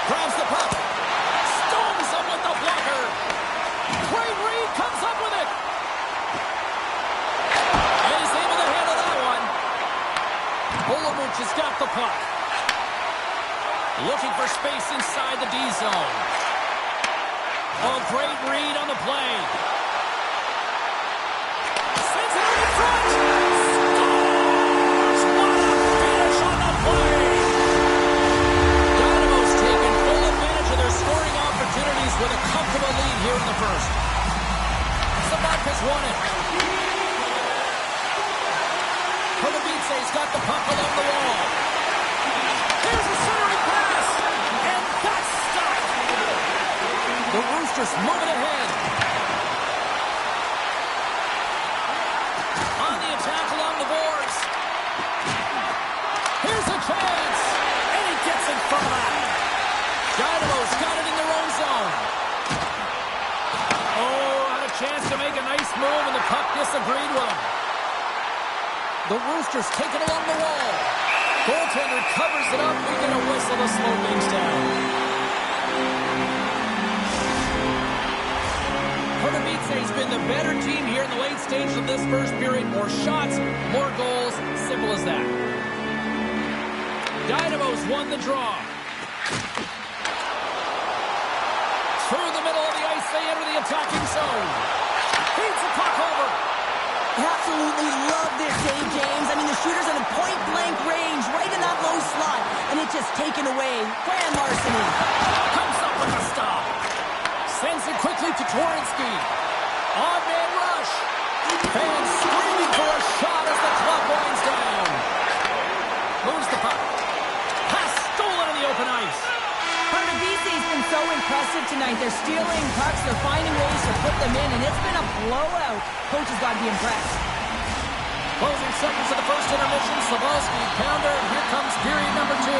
Grabs the puck. Stones him with the blocker. Craig Reed comes up with it. And he's able to handle that one. Olamuch has got the puck. Looking for space inside the D zone. Oh, great read on the play. Sends it out in front. Scores! What a finish on the play. Dynamo's taken full advantage of their scoring opportunities with a comfortable lead here in the first. Sabak has won it. Erast got the puck along the wall. Here's a centering pass. And that's stopped. The Roosters moving ahead. On the attack along the boards. Here's a chance. And he gets in front of that. Dynamo's got it in their own zone. Oh, had a chance to make a nice move, and the puck disagreed with him. The Roosters take it along the wall. Goaltender covers it up. We get a whistle to slow things down. Erast has been the better team here in the late stages of this first period. More shots, more goals. Simple as that. Dynamos won the draw. Through the middle of the ice, they enter the attacking zone. Feeds the puck over. Absolutely love this save, James. I mean, the shooter's in a point-blank range, right in that low slot, and it's just taken away. Grand larceny. Comes up with a stop. Sends it quickly to Torensky. On-man rush. Fans screaming for a shot as the clock winds down. Moves the puck. Pass stolen in the open ice. Pardubice's been so impressive tonight. They're stealing pucks. They're finding ways to put them in, and it's been a blowout. Coach has got to be impressed. Closing seconds of the first intermission. Slavoski, pounder. Here comes period number 2.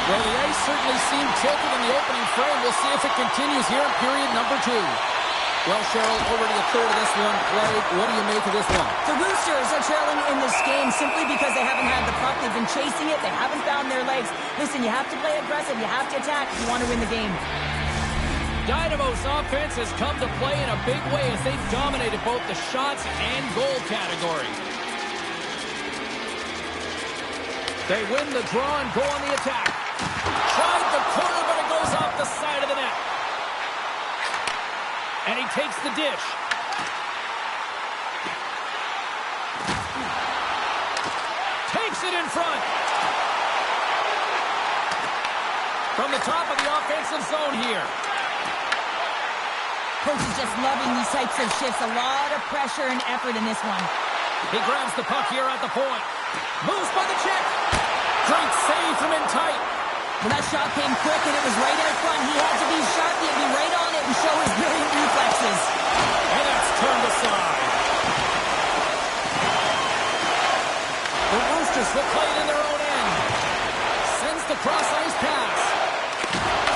Well, the ice certainly seemed tilted in the opening frame. We'll see if it continues here in period number 2. Well, Cheryl, already a third of this one played. What do you make of this one? The Roosters are trailing in this game simply because they haven't had the puck. They've been chasing it. They haven't found their legs. Listen, you have to play aggressive. You have to attack if you want to win the game. Dynamos offense has come to play in a big way as they've dominated both the shots and goal category. They win the draw and go on the attack. Tried the corner, but it goes off the side of the net. And he takes the dish. Takes it in front. From the top of the offensive zone here. Coach is just loving these types of shifts. A lot of pressure and effort in this one. He grabs the puck here at the point. Moves by the check. Great save from in tight. Well, that shot came quick, and it was right out front. He had to be sharp. He had to be right on it and show his brilliant reflexes. And that's turned aside. The Roosters will play it in their own end. Sends the cross-ice pass.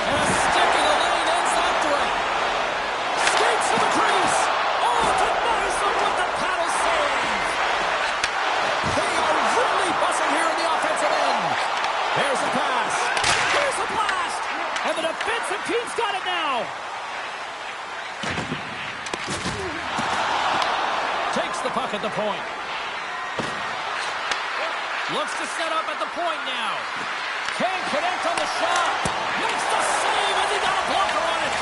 And a stick in the lane ends after it. Skates to the crease. Oh, denies them with the paddle save. They are really buzzing here in the offensive end. There's a pass. Here's a blast. And the defensive team's got it now. Takes the puck at the point. Looks to set up at the point now. Can't connect on the shot. Makes the save, and he got a blocker on it.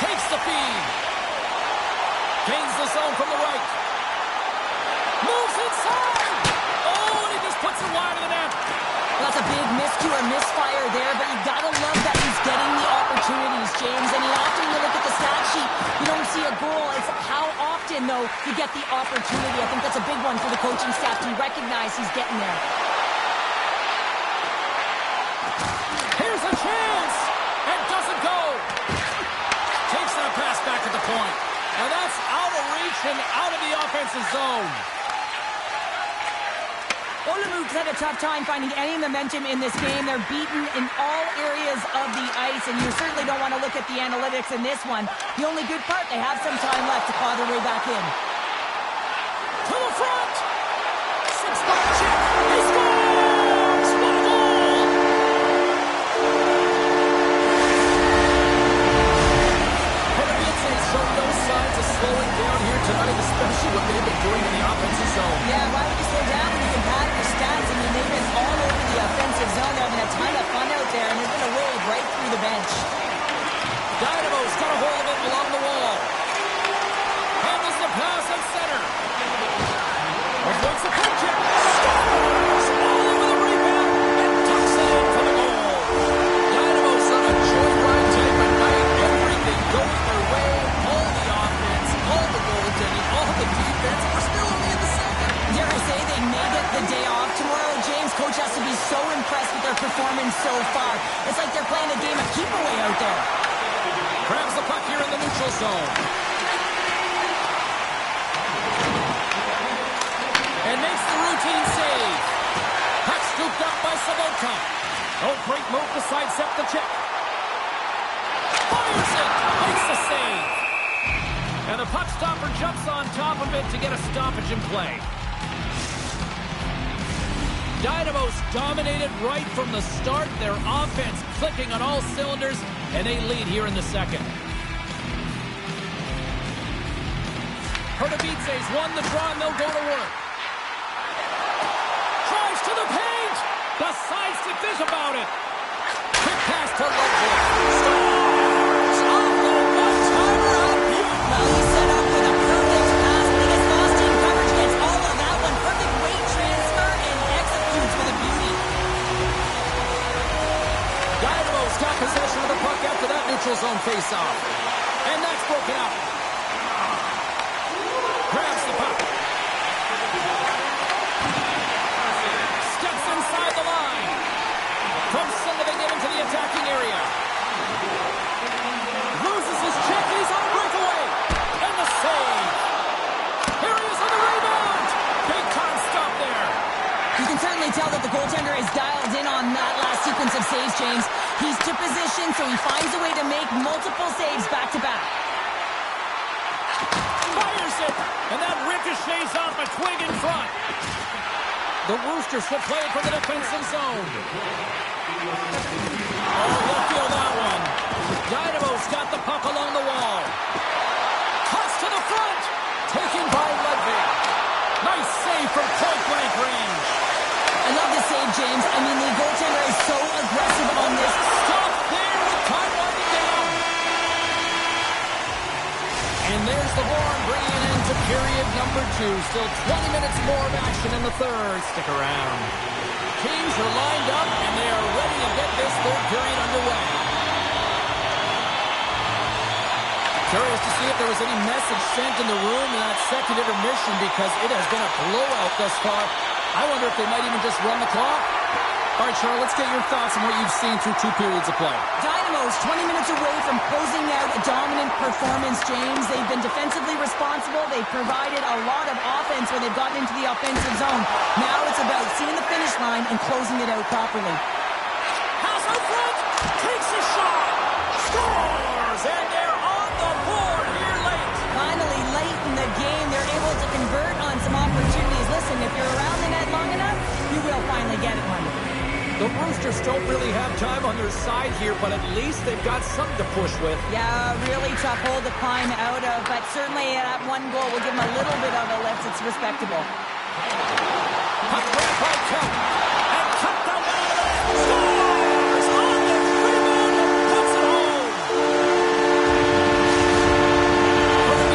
Takes the feed. Gains the zone from the right. Moves inside. Oh, and he just puts it wide of the net. Well, that's a big miscue or misfire there, but you got to love that he's getting the opportunities, James. And often you look at the stat sheet, you don't see a goal. It's how often, though, you get the opportunity. I think that's a big one for the coaching staff to recognize he's getting there. Here's a chance, and doesn't go. Takes that pass back at the point. Now that's out of reach and out of the offensive zone. Olamuk's had a tough time finding any momentum in this game. They're beaten in all areas of the ice, and you certainly don't want to look at the analytics in this one. The only good part, they have some time left to claw their way back in. To the front! Six-spot check! He scores! What a goal! Pardubice's shown no signs of slowing down here tonight, especially what they've been doing in the offensive zone. Yeah, why would you slow down when you can pad your stats? I mean, they've been all over the offensive zone. They're having a ton of fun out there, and there's been a wave right through the bench. Dynamo's got a hold of it along the wall. Handles the pass at center. Avoids the puck check. Scores! All over the rebound and tucks it in for the goal. Dynamo's on a joyride type of night. Everything going their way. All the offense, all the goaltending, all the defense. We're still only in the second. Dare I say they may get the day off tomorrow, James. Coach has to be so impressed with their performance so far. It's like they're playing a game of keep away out there. Grabs the puck here in the neutral zone. And makes the routine save. Puck scooped up by Sabotka. Oh, great move to sidestep the check. Fires it. Makes the save. And the puck stopper jumps on top of it to get a stoppage in play. Dynamos dominated right from the start. Their offense clicking on all cylinders, and they lead here in the second. Erast won the draw, and they'll go to work. Drives to the paint. Decides to think about it. Quick pass to Ludwig. Scores! Off the one-timer out. Well, he set up with a perfect pass, but he gets lost in coverage, gets all of that one. Perfect weight transfer and executes with a beauty. Dynamos got possession of the puck after that neutral zone face-off. And that's broken up. Grabs the puck. Steps inside the line. From sending it into the attacking area. Loses his check. He's on a breakaway. And the save. Here he is on the rebound. Big time stop there. You can certainly tell that the goaltender is dialed in on that last sequence of saves, James. He's to position, so he finds a way to make multiple saves back-to-back. Fires it. And that ricochets off a twig in front. The Roosters will play it from the defensive zone. Oh, he'll feel that one. Dynamos got the puck along the wall. Toss to the front. Taken by Ludwig. Nice save from point-blank range. I love the save, James. I mean, the goaltender is so aggressive on this. Stop there with time winding down. And there's the horn bringing it into period number 2. Still 20 minutes more of action in the third. Stick around. Teams are lined up, and they are ready to get this third period underway. Curious to see if there was any message sent in the room in that second intermission, because it has been a blowout thus far. I wonder if they might even just run the clock. All right, Charles, let's get your thoughts on what you've seen through 2 periods of play. Dynamos 20 minutes away from closing out a dominant performance, James. They've been defensively responsible. They've provided a lot of offense when they've gotten into the offensive zone. Now it's about seeing the finish line and closing it out properly. Pass out front. Takes a shot. Scores! And they're on the board here late. Finally, late in the game, they're able to convert on some opportunities. Listen, if you're around the net long enough, you will finally get it one. The Roosters don't really have time on their side here, but at least they've got something to push with. Yeah, really tough hole to climb out of, but certainly that one goal will give them a little bit of a lift. It's respectable. Puck grab by Cup. And Cup down the line. Scores! On the rebound and puts it home.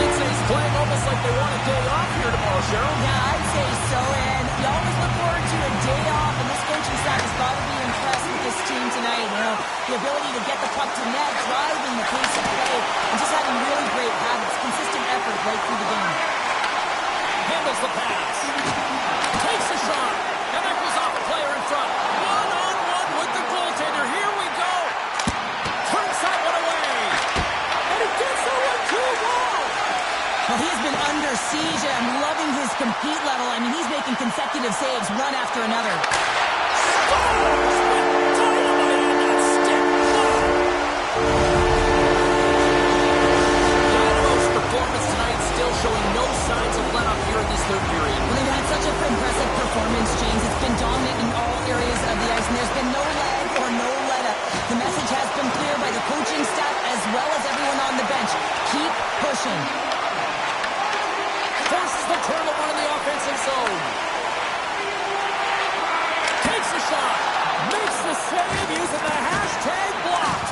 Erast playing almost like they want a day off here tomorrow, Cheryl. Yeah, I'd say so, and you always look forward to a day off, and this coaching staff has got to be impressed with this team tonight. You know, the ability to get the puck to net, driving the pace of play, and just having really great habits, consistent effort right through the game. Handles the pass. Takes a shot. And that goes off a player in front. One-on-one with the goaltender. Here we go. Turns that one away. And he gets the 1-2 ball. Well, he has been under siege. I'm loving his compete level. I mean, he's making consecutive saves, one after another. Scores with dynamite on that stick. Dynamos' performance tonight still showing no signs of let up here in this third period. Well, they've had such an impressive performance, James. It's been dominant in all areas of the ice, and there's been no lag or no let-up. The message has been clear by the coaching staff as well as everyone on the bench. Keep pushing. Forces the turnover in the offensive zone. Takes a shot. Makes the save using the hashtag blocked.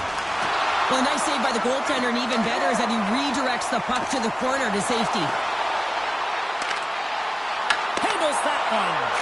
Well, a nice save by the goaltender, and even better is that he redirects the puck to the corner to safety. Handles that one.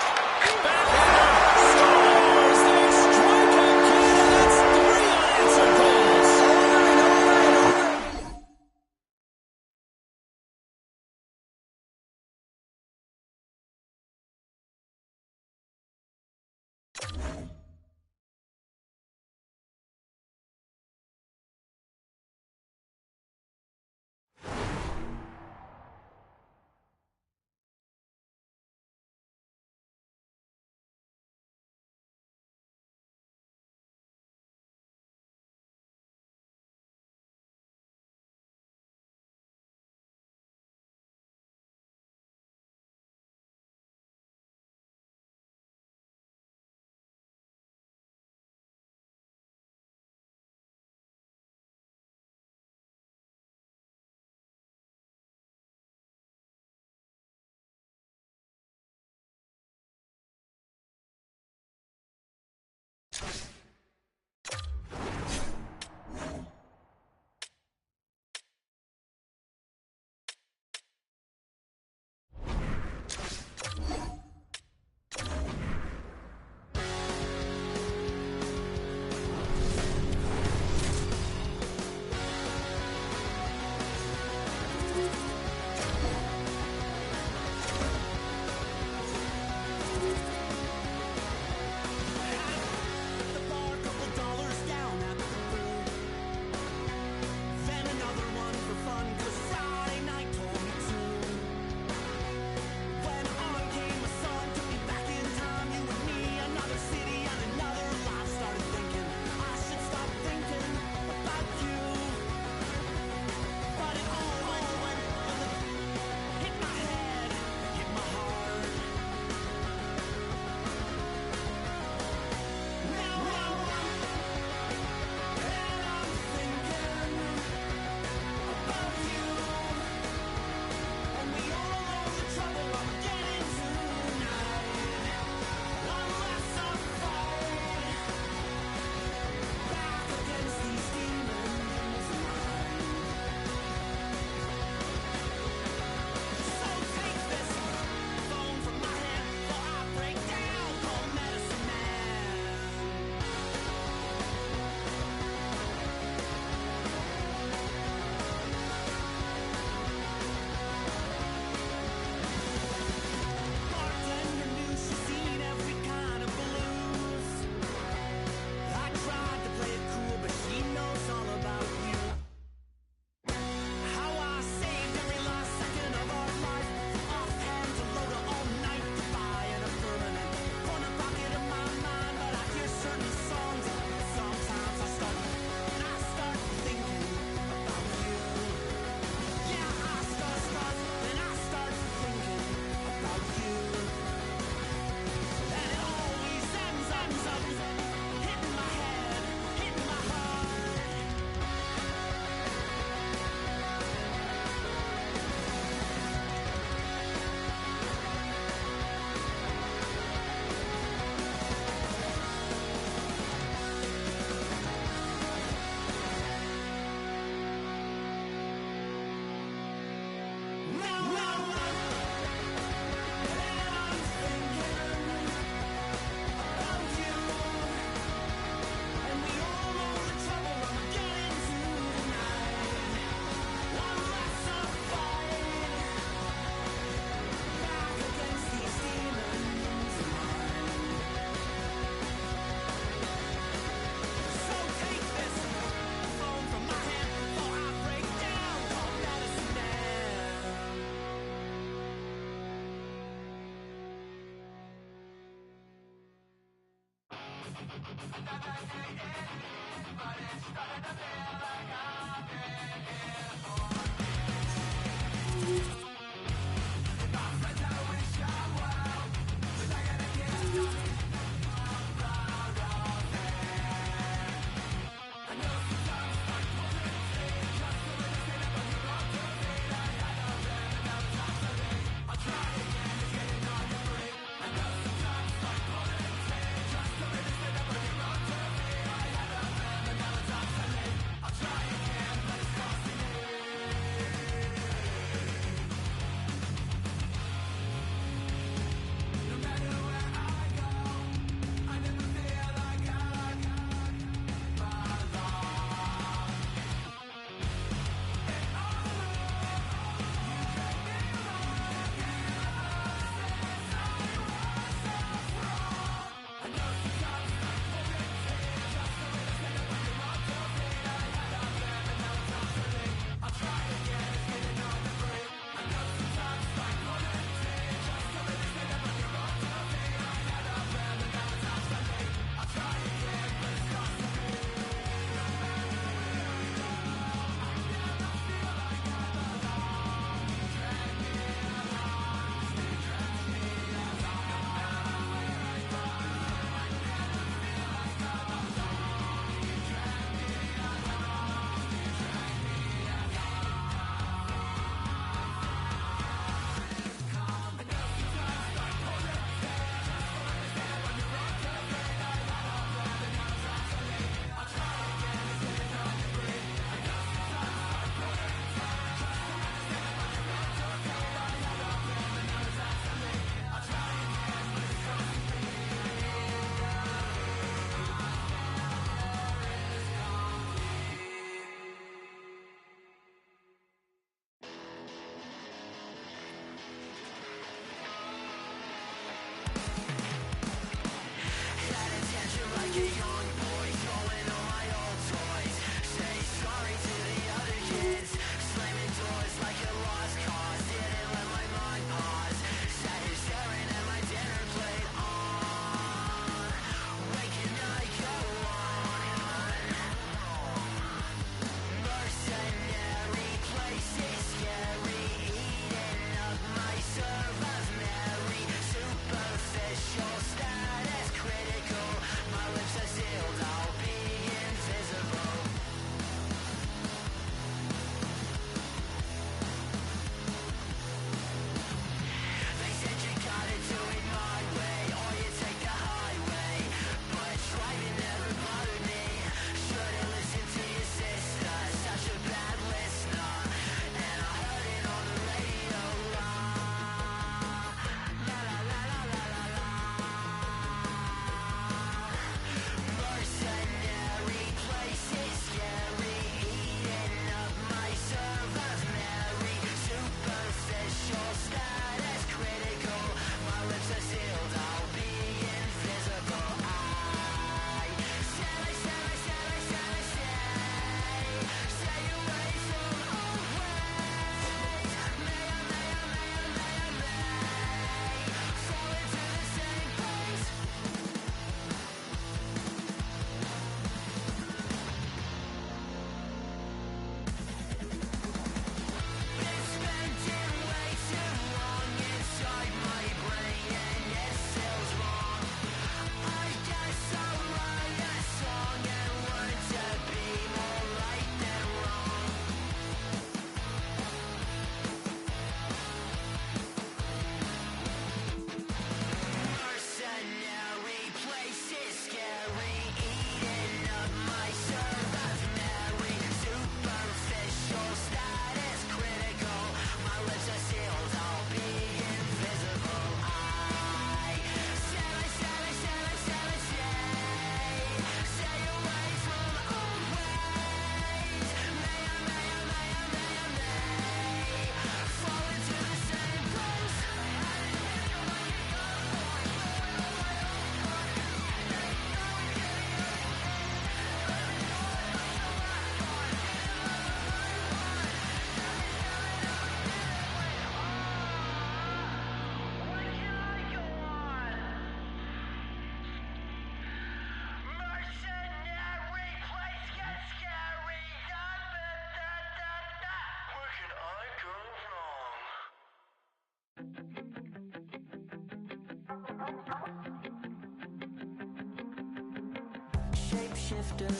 Shapeshifter,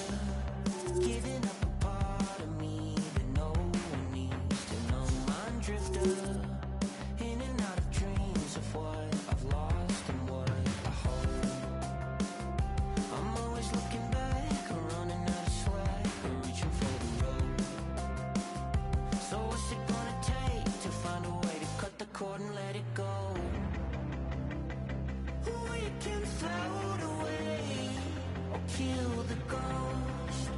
giving up a part of me that no one needs to know. Mind drifter, in and out of dreams of what I've lost and what I hold. I'm always looking back, running out of swag, reaching for the road. So what's it gonna take to find a way to cut the cord and let it go? We can float away or kill the ghost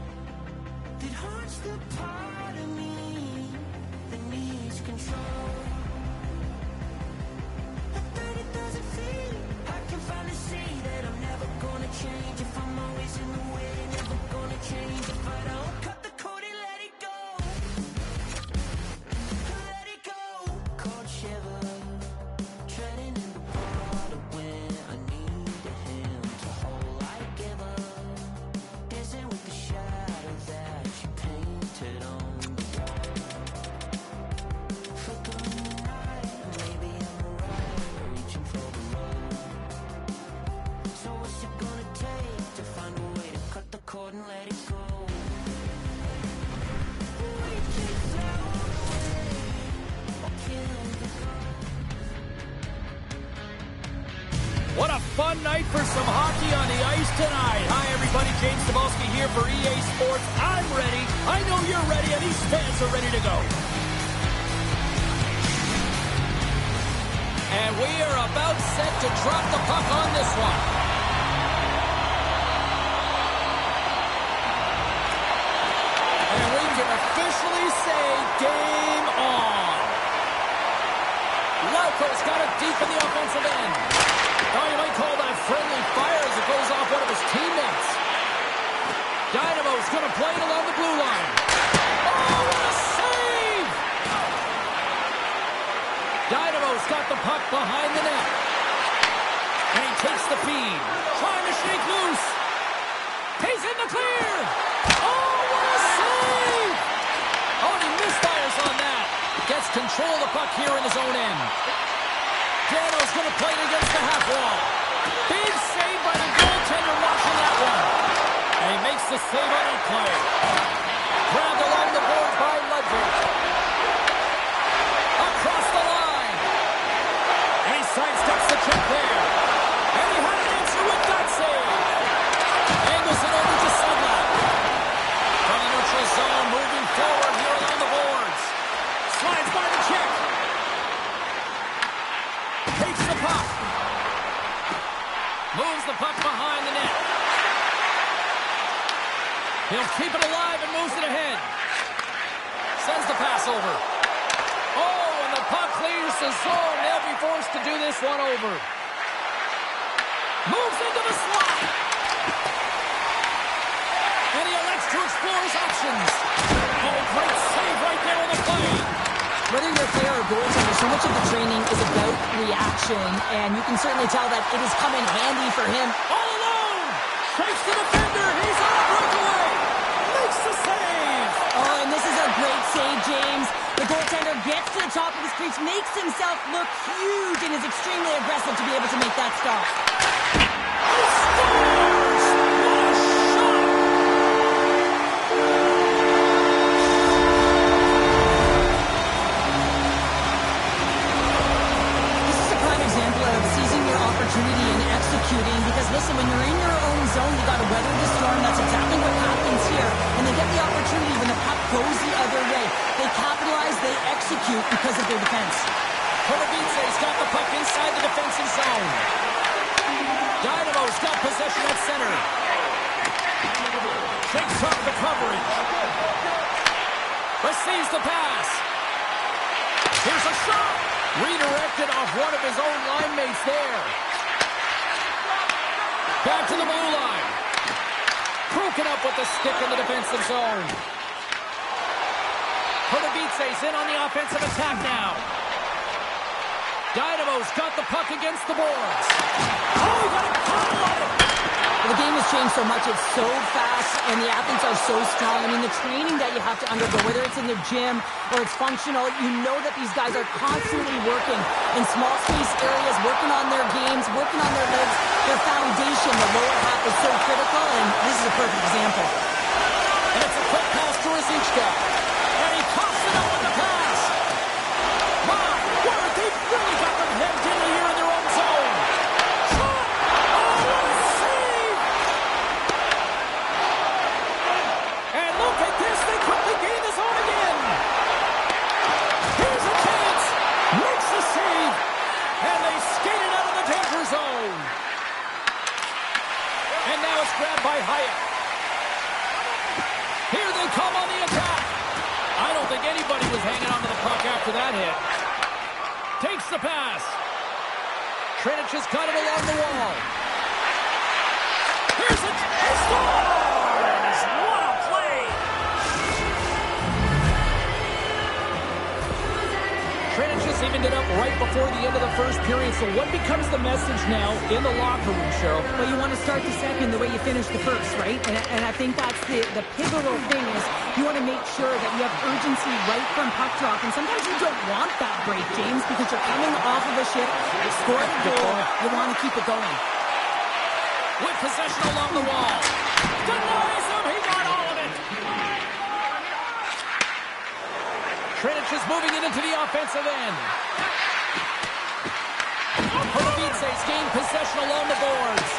that haunts the part of me that needs control. I bet it doesn't feel. I can finally see that I'm never gonna change. If I'm always in the way, never gonna change. If I don't cut the cord and let it go, let it go. Cold shiver, treading in the water when I need a hand to hold like ever. Dancing with the shadow that you painted on the wall. Flickering the night, maybe I'm right, reaching for the road. So what's it gonna take to find a way to cut the cord and let it go? We can float away or kill the ghost. What a fun night for some hockey on the ice tonight. Hi, everybody. James Cebulski here for EA Sports. I'm ready. I know you're ready, and these fans are ready to go. And we are about set to drop the puck on this one. And we can officially say game on. Lauko's got it deep in the offensive end. Oh, you might call that friendly fire as it goes off one of his teammates. Dynamo's going to play it along the blue line. Oh, what a save! Dynamo's got the puck behind the net. And he takes the feed. Trying to shake loose. He's in the clear. Oh, what a save! Oh, and he misfires on that. Gets control of the puck here in his own end. Dano's going to play it against the half wall. Big save by the goaltender watching that one. And he makes the save on that play. Grabbed along the boards by Ludwig. Across the line. And he sidesteps the check there. And he had an answer with that save. Angles it over to Sudlap. From the neutral zone, moving forward here along the boards. Slides by the check. Takes the puck. Moves the puck behind the net. He'll keep it alive and moves it ahead. Sends the pass over. Oh, and the puck clears the zone. They'll be forced to do this one over. Moves into the slot. And he elects to explore his options. Oh, great save right there on the play. Whether you're a player or goaltender, so much of the training is about reaction, and you can certainly tell that it has come in handy for him. All alone! Shakes the defender! He's on a breakaway! Makes the save! Oh, and this is a great save, James. The goaltender gets to the top of his crease, makes himself look huge, and is extremely aggressive to be able to make that stop. He scores! What a shot! This is a prime example of seizing your opportunity and executing, because listen, when you're in your own zone, you got to weather the storm. That's exactly what happens here. And they get the opportunity when the puck goes the other way. They capitalize, they execute because of their defense. Kolovic's got the puck inside the defensive zone. Dynamo's got possession at center. Shakes off the coverage. Receives the pass. Here's a shot. Redirected off one of his own line mates there. Back to the blue line. Broken up with the stick in the defensive zone. Kolovic's in on the offensive attack now. Dynamo's got the puck against the boards. Oh, he got a caught on it. Well, the game has changed so much. It's so fast, and the athletes are so strong. I mean, the training that you have to undergo, whether it's in the gym or it's functional, you know that these guys are constantly working in small space areas, working on their games, working on their legs. Their foundation, the lower half, is so critical, and this is a perfect example. And it's a quick pass to Rosichka. And he coughs it up with the pass. My word, they've really got them hemmed in here in their own zone. Shot! Oh, what a save! And look at this, they quickly gain the zone again. Here's a chance. Makes the save. And they skate it out of the danger zone. And now it's grabbed by Hyatt. Here they come on the attack. I don't think anybody was hanging on to the puck after that hit. Takes the pass. Trinich has got it along the wall. Here's it. He scores! What a play! Trinich has evened it up right before the end of the first period. So what becomes the message now in the locker room, Cheryl? Well, you want to start the second the way you finish the first, right? And I think that's the pivotal thing is you want to make sure that you have urgency right from puck drop. And sometimes you don't want that break, James, because you're coming off of a shift. You scored a goal. You want to keep it going. With possession along the wall. Denies him. He got all of it. Trinich is moving it into the offensive end. Kotovitse's gained possession along the boards.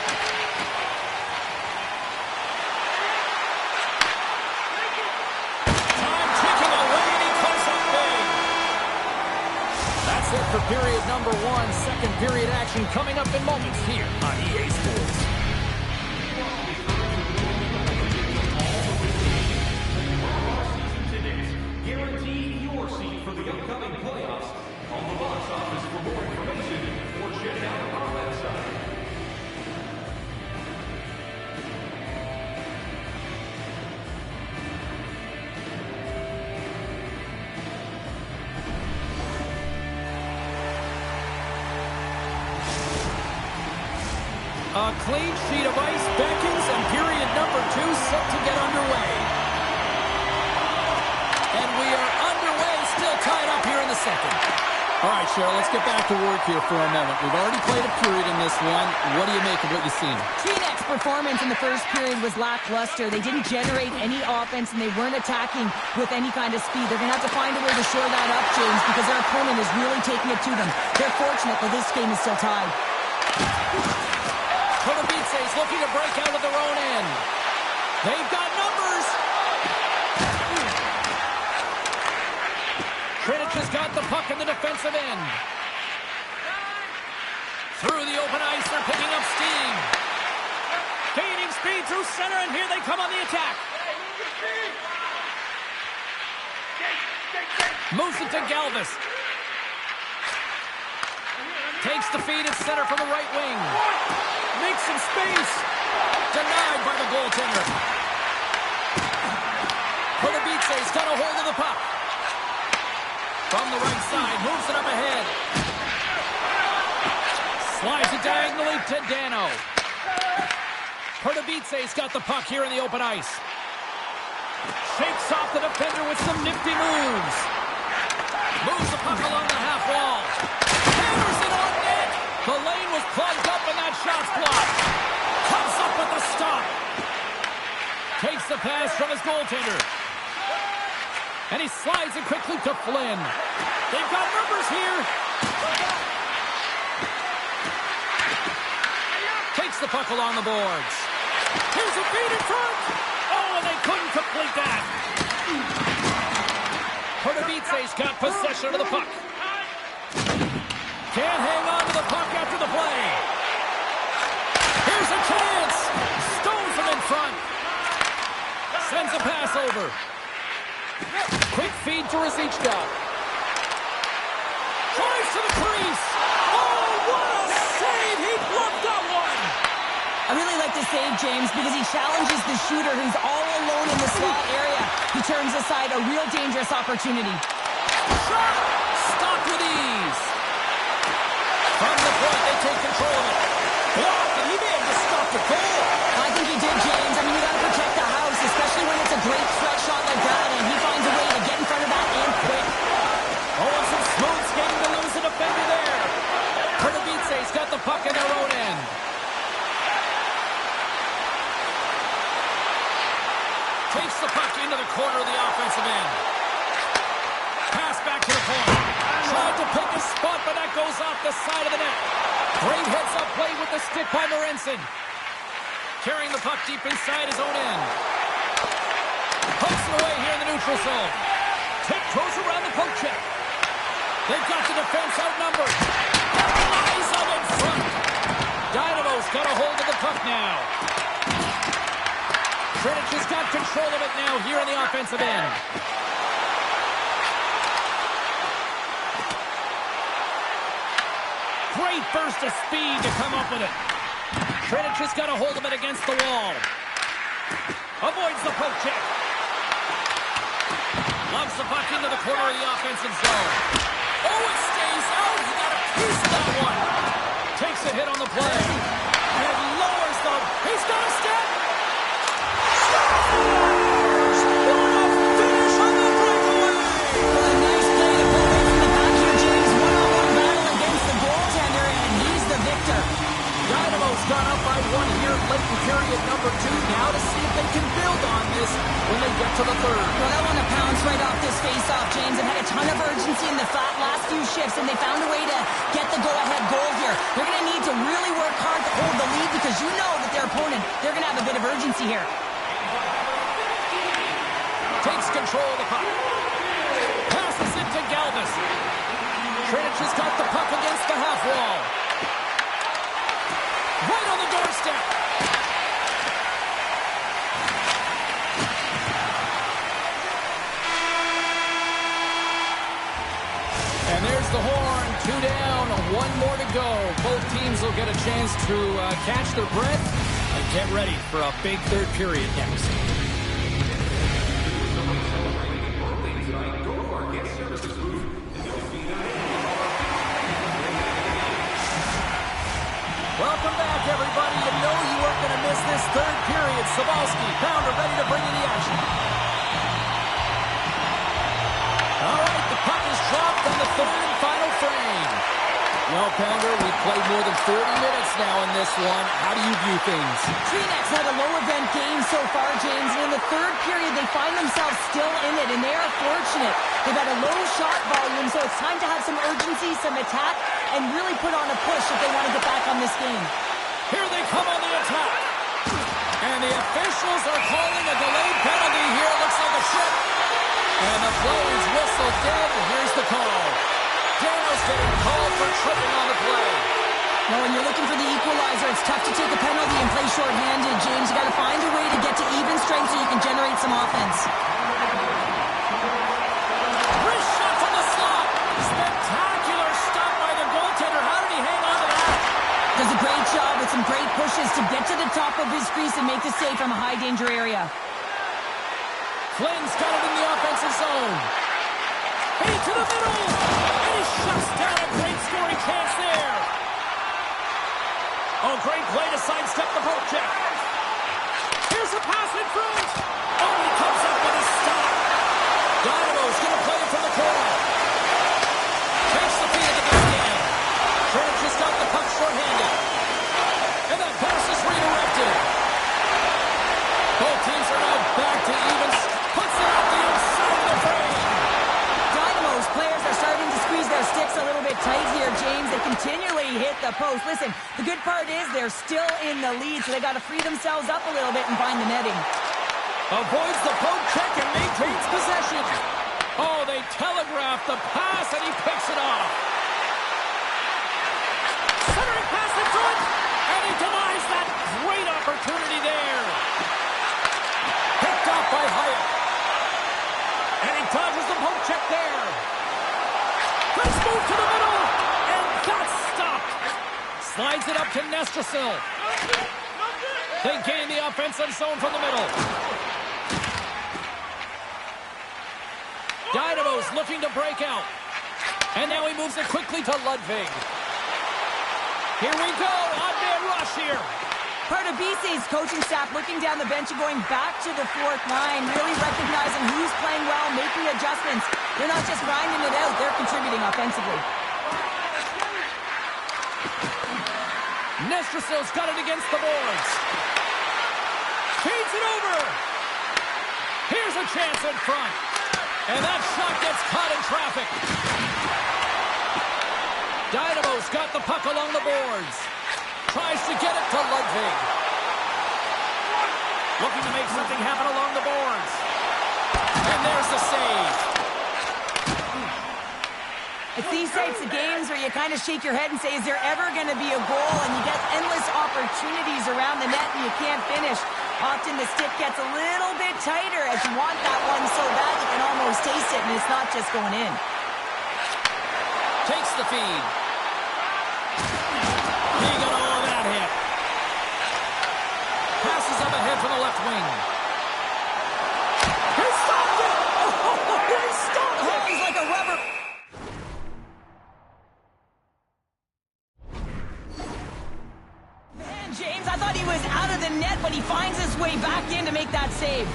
Time ticking away, and he comes up big. That's it for period number one. Second period action coming up in moments here on EA Sports. Guarantee your seat for the upcoming playoffs. Call the box office for more information or check out our website. A clean sheet of ice beckons, and period number two set to get underway. And we are underway, still tied up here in the second. All right, Cheryl, let's get back to work here for a moment. We've already played a period in this one. What do you make of what you've seen? Trinech's performance in the first period was lackluster. They didn't generate any offense, and they weren't attacking with any kind of speed. They're going to have to find a way to shore that up, James, because their opponent is really taking it to them. They're fortunate that this game is still tied. Kotovitse is looking to break out of their own end. They've got numbers. Trinich has got the puck in the defensive end. Through the open ice, they're picking up steam. Gaining speed through center, and here they come on the attack. Moves it to Galvis. Takes the feed at center from the right wing. Makes some space. Denied by the goaltender. Kotovitse's got a hold of the puck. From the right side, moves it up ahead. Slides it diagonally to Dano. Kotovitse's got the puck here in the open ice. Shakes off the defender with some nifty moves. Moves the puck along the half wall. Hammers it on net. The lane was plugged up and that shot's blocked. Comes up with the stop. Takes the pass from his goaltender. And he slides it quickly to Flynn. They've got numbers here. Takes the puck along the boards. Here's a feed in front. Oh, and they couldn't complete that. Kotovitse's got possession of the puck. Can't hang on to the puck after the play. Here's a chance. Stones him in front. Sends a pass over. Quick feed to Rosichka. Drives to the crease. Oh, what a save. He bluffed that one. I really like the save, James, because he challenges the shooter who's all alone in the slot area. He turns aside a real dangerous opportunity. Shot. Stopped with ease. From the point, they take control of it. Blocked, and he may have just stopped the goal. into the corner of the offensive end. Pass back to the point. Tried to pick his spot, but that goes off the side of the net. Great heads-up play with the stick by Morensen. Carrying the puck deep inside his own end. Pokes it away here in the neutral zone. Tiptoes around the poke check. They've got the defense outnumbered. Eyes up in front. Dynamo's got a hold of the puck now. Kredic has got control of it now here in the offensive end. Great burst of speed to come up with it. Kredic has got a hold of it against the wall. Avoids the poke check. Loves the puck into the corner of the offensive zone. Oh, it stays out. He got a piece of that one. Takes a hit on the play. And lowers them. He's got a step. Scores! What a finish on the breakaway! Well, a nice play to pull away from the back here, James. One-on-one battle against the goaltender, and he's the victor. Dynamo's gone up by one here late in period number 2. Now to see if they can build on this when they get to the third. Well, they want to pounce right off this face-off, James. They've had a ton of urgency in the last few shifts, and they found a way to get the go-ahead goal here. They're going to need to really work hard to hold the lead because you know that their opponent, they're going to have a bit of urgency here. Takes control of the puck. Passes it to Galvis. Kredic has got the puck against the half wall. Right on the doorstep. And there's the horn. 2 down, 1 more to go. Both teams will get a chance to catch their breath and get ready for a big third period next. Welcome back, everybody. You know you weren't going to miss this third period. Sabalski, Pounder, ready to bring you the action. All right, the puck is dropped on the third and final frame. Well, Pounder, we've played more than 30 minutes now in this one. How do you view things? Phoenix had a low-event game so far, James, and in the third period, they find themselves still in it, and they are fortunate. They've had a low shot volume, so it's time to have some urgency, some attack, and really put on a push if they want to get back on this game. Here they come on the attack. And the officials are calling a delayed penalty here. It looks like a trip. And the play is whistled dead. Here's the call. Daniels getting called for tripping on the play. Now, when you're looking for the equalizer, it's tough to take a penalty and play shorthanded, James. You got to find a way to get to even strength so you can generate some offense. Wrist shot from the slot. Spectacular stop by the goaltender. How did he hang on to that? Does a great job with some great pushes to get to the top of his crease and make the save from a high-danger area. Flynn's got it in the offensive zone. Feed to the middle. And he shuts down a great scoring chance there. Oh, great play to sidestep the poke check. Here's a pass in front. Oh, he comes up with a stop. Dynamo's going to play it from the corner. Takes the feed of the back end. Kredic has got the puck short-handed. And that pass is redirected. Both teams are now back to even. Puts it out the outside of the frame. Dynamo's players are starting to squeeze their sticks a little bit tight here, James. They continually hit the post. Listen, the good part is they're still in the lead, so they got to free themselves up a little bit and find the netting. Avoids the poke check and maintains possession. Oh, they telegraphed the pass and he picks it off. Centering pass in front, and he denies that great opportunity there. Picked off by Hyatt. And he dodges the poke check there. Let's move to the middle, and that's stopped. Slides it up to Nestrasil. They gain the offensive zone from the middle. Dynamo's looking to break out. And now he moves it quickly to Ludwig. Here we go, odd-man rush here. Part of BC's coaching staff looking down the bench and going back to the fourth line, really recognizing who's playing well, making adjustments. They're not just grinding it out, they're contributing offensively. Nestrasil's got it against the boards. Feeds it over. Here's Here's a chance in front. And that shot gets caught in traffic. Dynamo's got the puck along the boards. Tries to get it to Ludwig. Looking to make something happen along the boards. And there's the save. It's these types of games where you kind of shake your head and say, is there ever going to be a goal? And you get endless opportunities around the net and you can't finish. Often the stick gets a little bit tighter as you want that one so bad you can almost taste it, and it's not just going in. Takes the feed. He got all of that hit. Passes up ahead from the left wing. He stopped it! Oh, he stopped it! Oh, he's like a rubber... James, I thought he was out of the net, but he finds his way back in to make that save.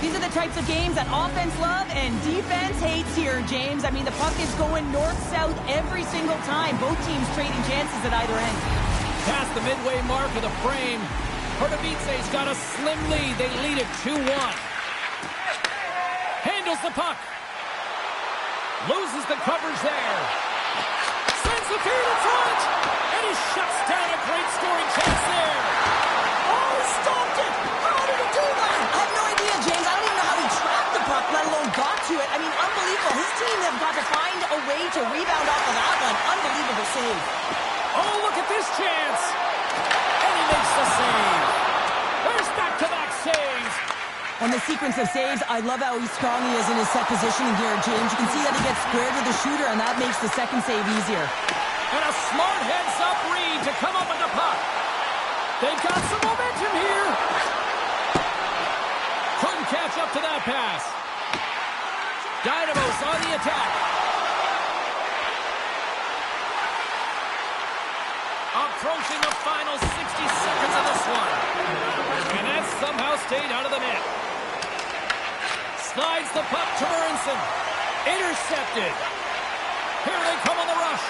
These are the types of games that offense love and defense hates here, James. I mean, the puck is going north-south every single time. Both teams trading chances at either end. Past the midway mark of the frame, Erast got a slim lead. They lead it 2-1. Handles the puck. Loses the coverage there. Sends the feed in front. And he shuts down a great scoring chance there. Oh, he stopped it! How did he do that? I have no idea, James. I don't even know how he tracked the puck, let alone got to it. I mean, unbelievable. His team have got to find a way to rebound off of that one. Unbelievable save. Oh, look at this chance. And he makes the save. There's back-to-back saves. On the sequence of saves, I love how strong he is in his set positioning here, James. You can see that he gets squared with the shooter, and that makes the second save easier. And a smart heads-up read to come up with the puck. They've got some momentum here. Couldn't catch up to that pass. Dynamo's on the attack. Approaching the final 60 seconds of this one. And that somehow stayed out of the net. Slides the puck to Marinson. Intercepted. Here they come on the rush.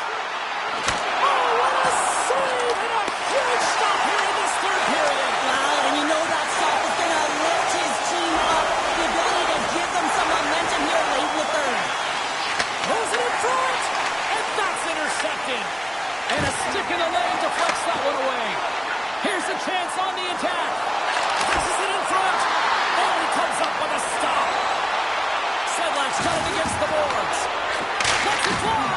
Oh, what a save and a huge stop here in this third period. Wow, and you know that stop is going to lift his team up. The ability to give them some momentum here late in the third. Throws it in front. And that's intercepted. And a stick in the lane deflects that one away. Here's a chance on the attack. Passes it in front. Oh, he comes up with a stop. Sedlak's got it against the boards. Lets it fly.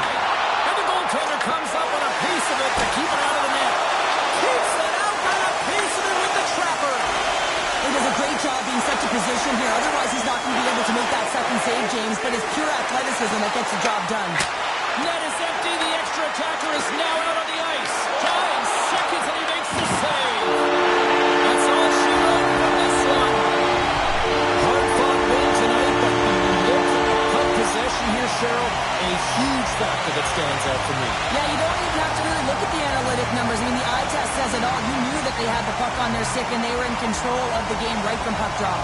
And the goaltender comes up with a piece of it to keep it out of the net. Keeps it out, got a piece of it with the trapper. He does a great job being such a position here. Otherwise, he's not going to be able to make that second save, James. But it's pure athleticism that gets the job done. Net is empty. The extra attacker is now out on the ice. 9 seconds and he makes the save. That's all she wrote from this one. Hard-fought win tonight, but when you look at the puck possession here, Cheryl, a huge factor that stands out for me. Yeah, you don't even have to really look at the analytic numbers. I mean, the eye test says it all. You knew that they had the puck on their stick and they were in control of the game right from puck drop.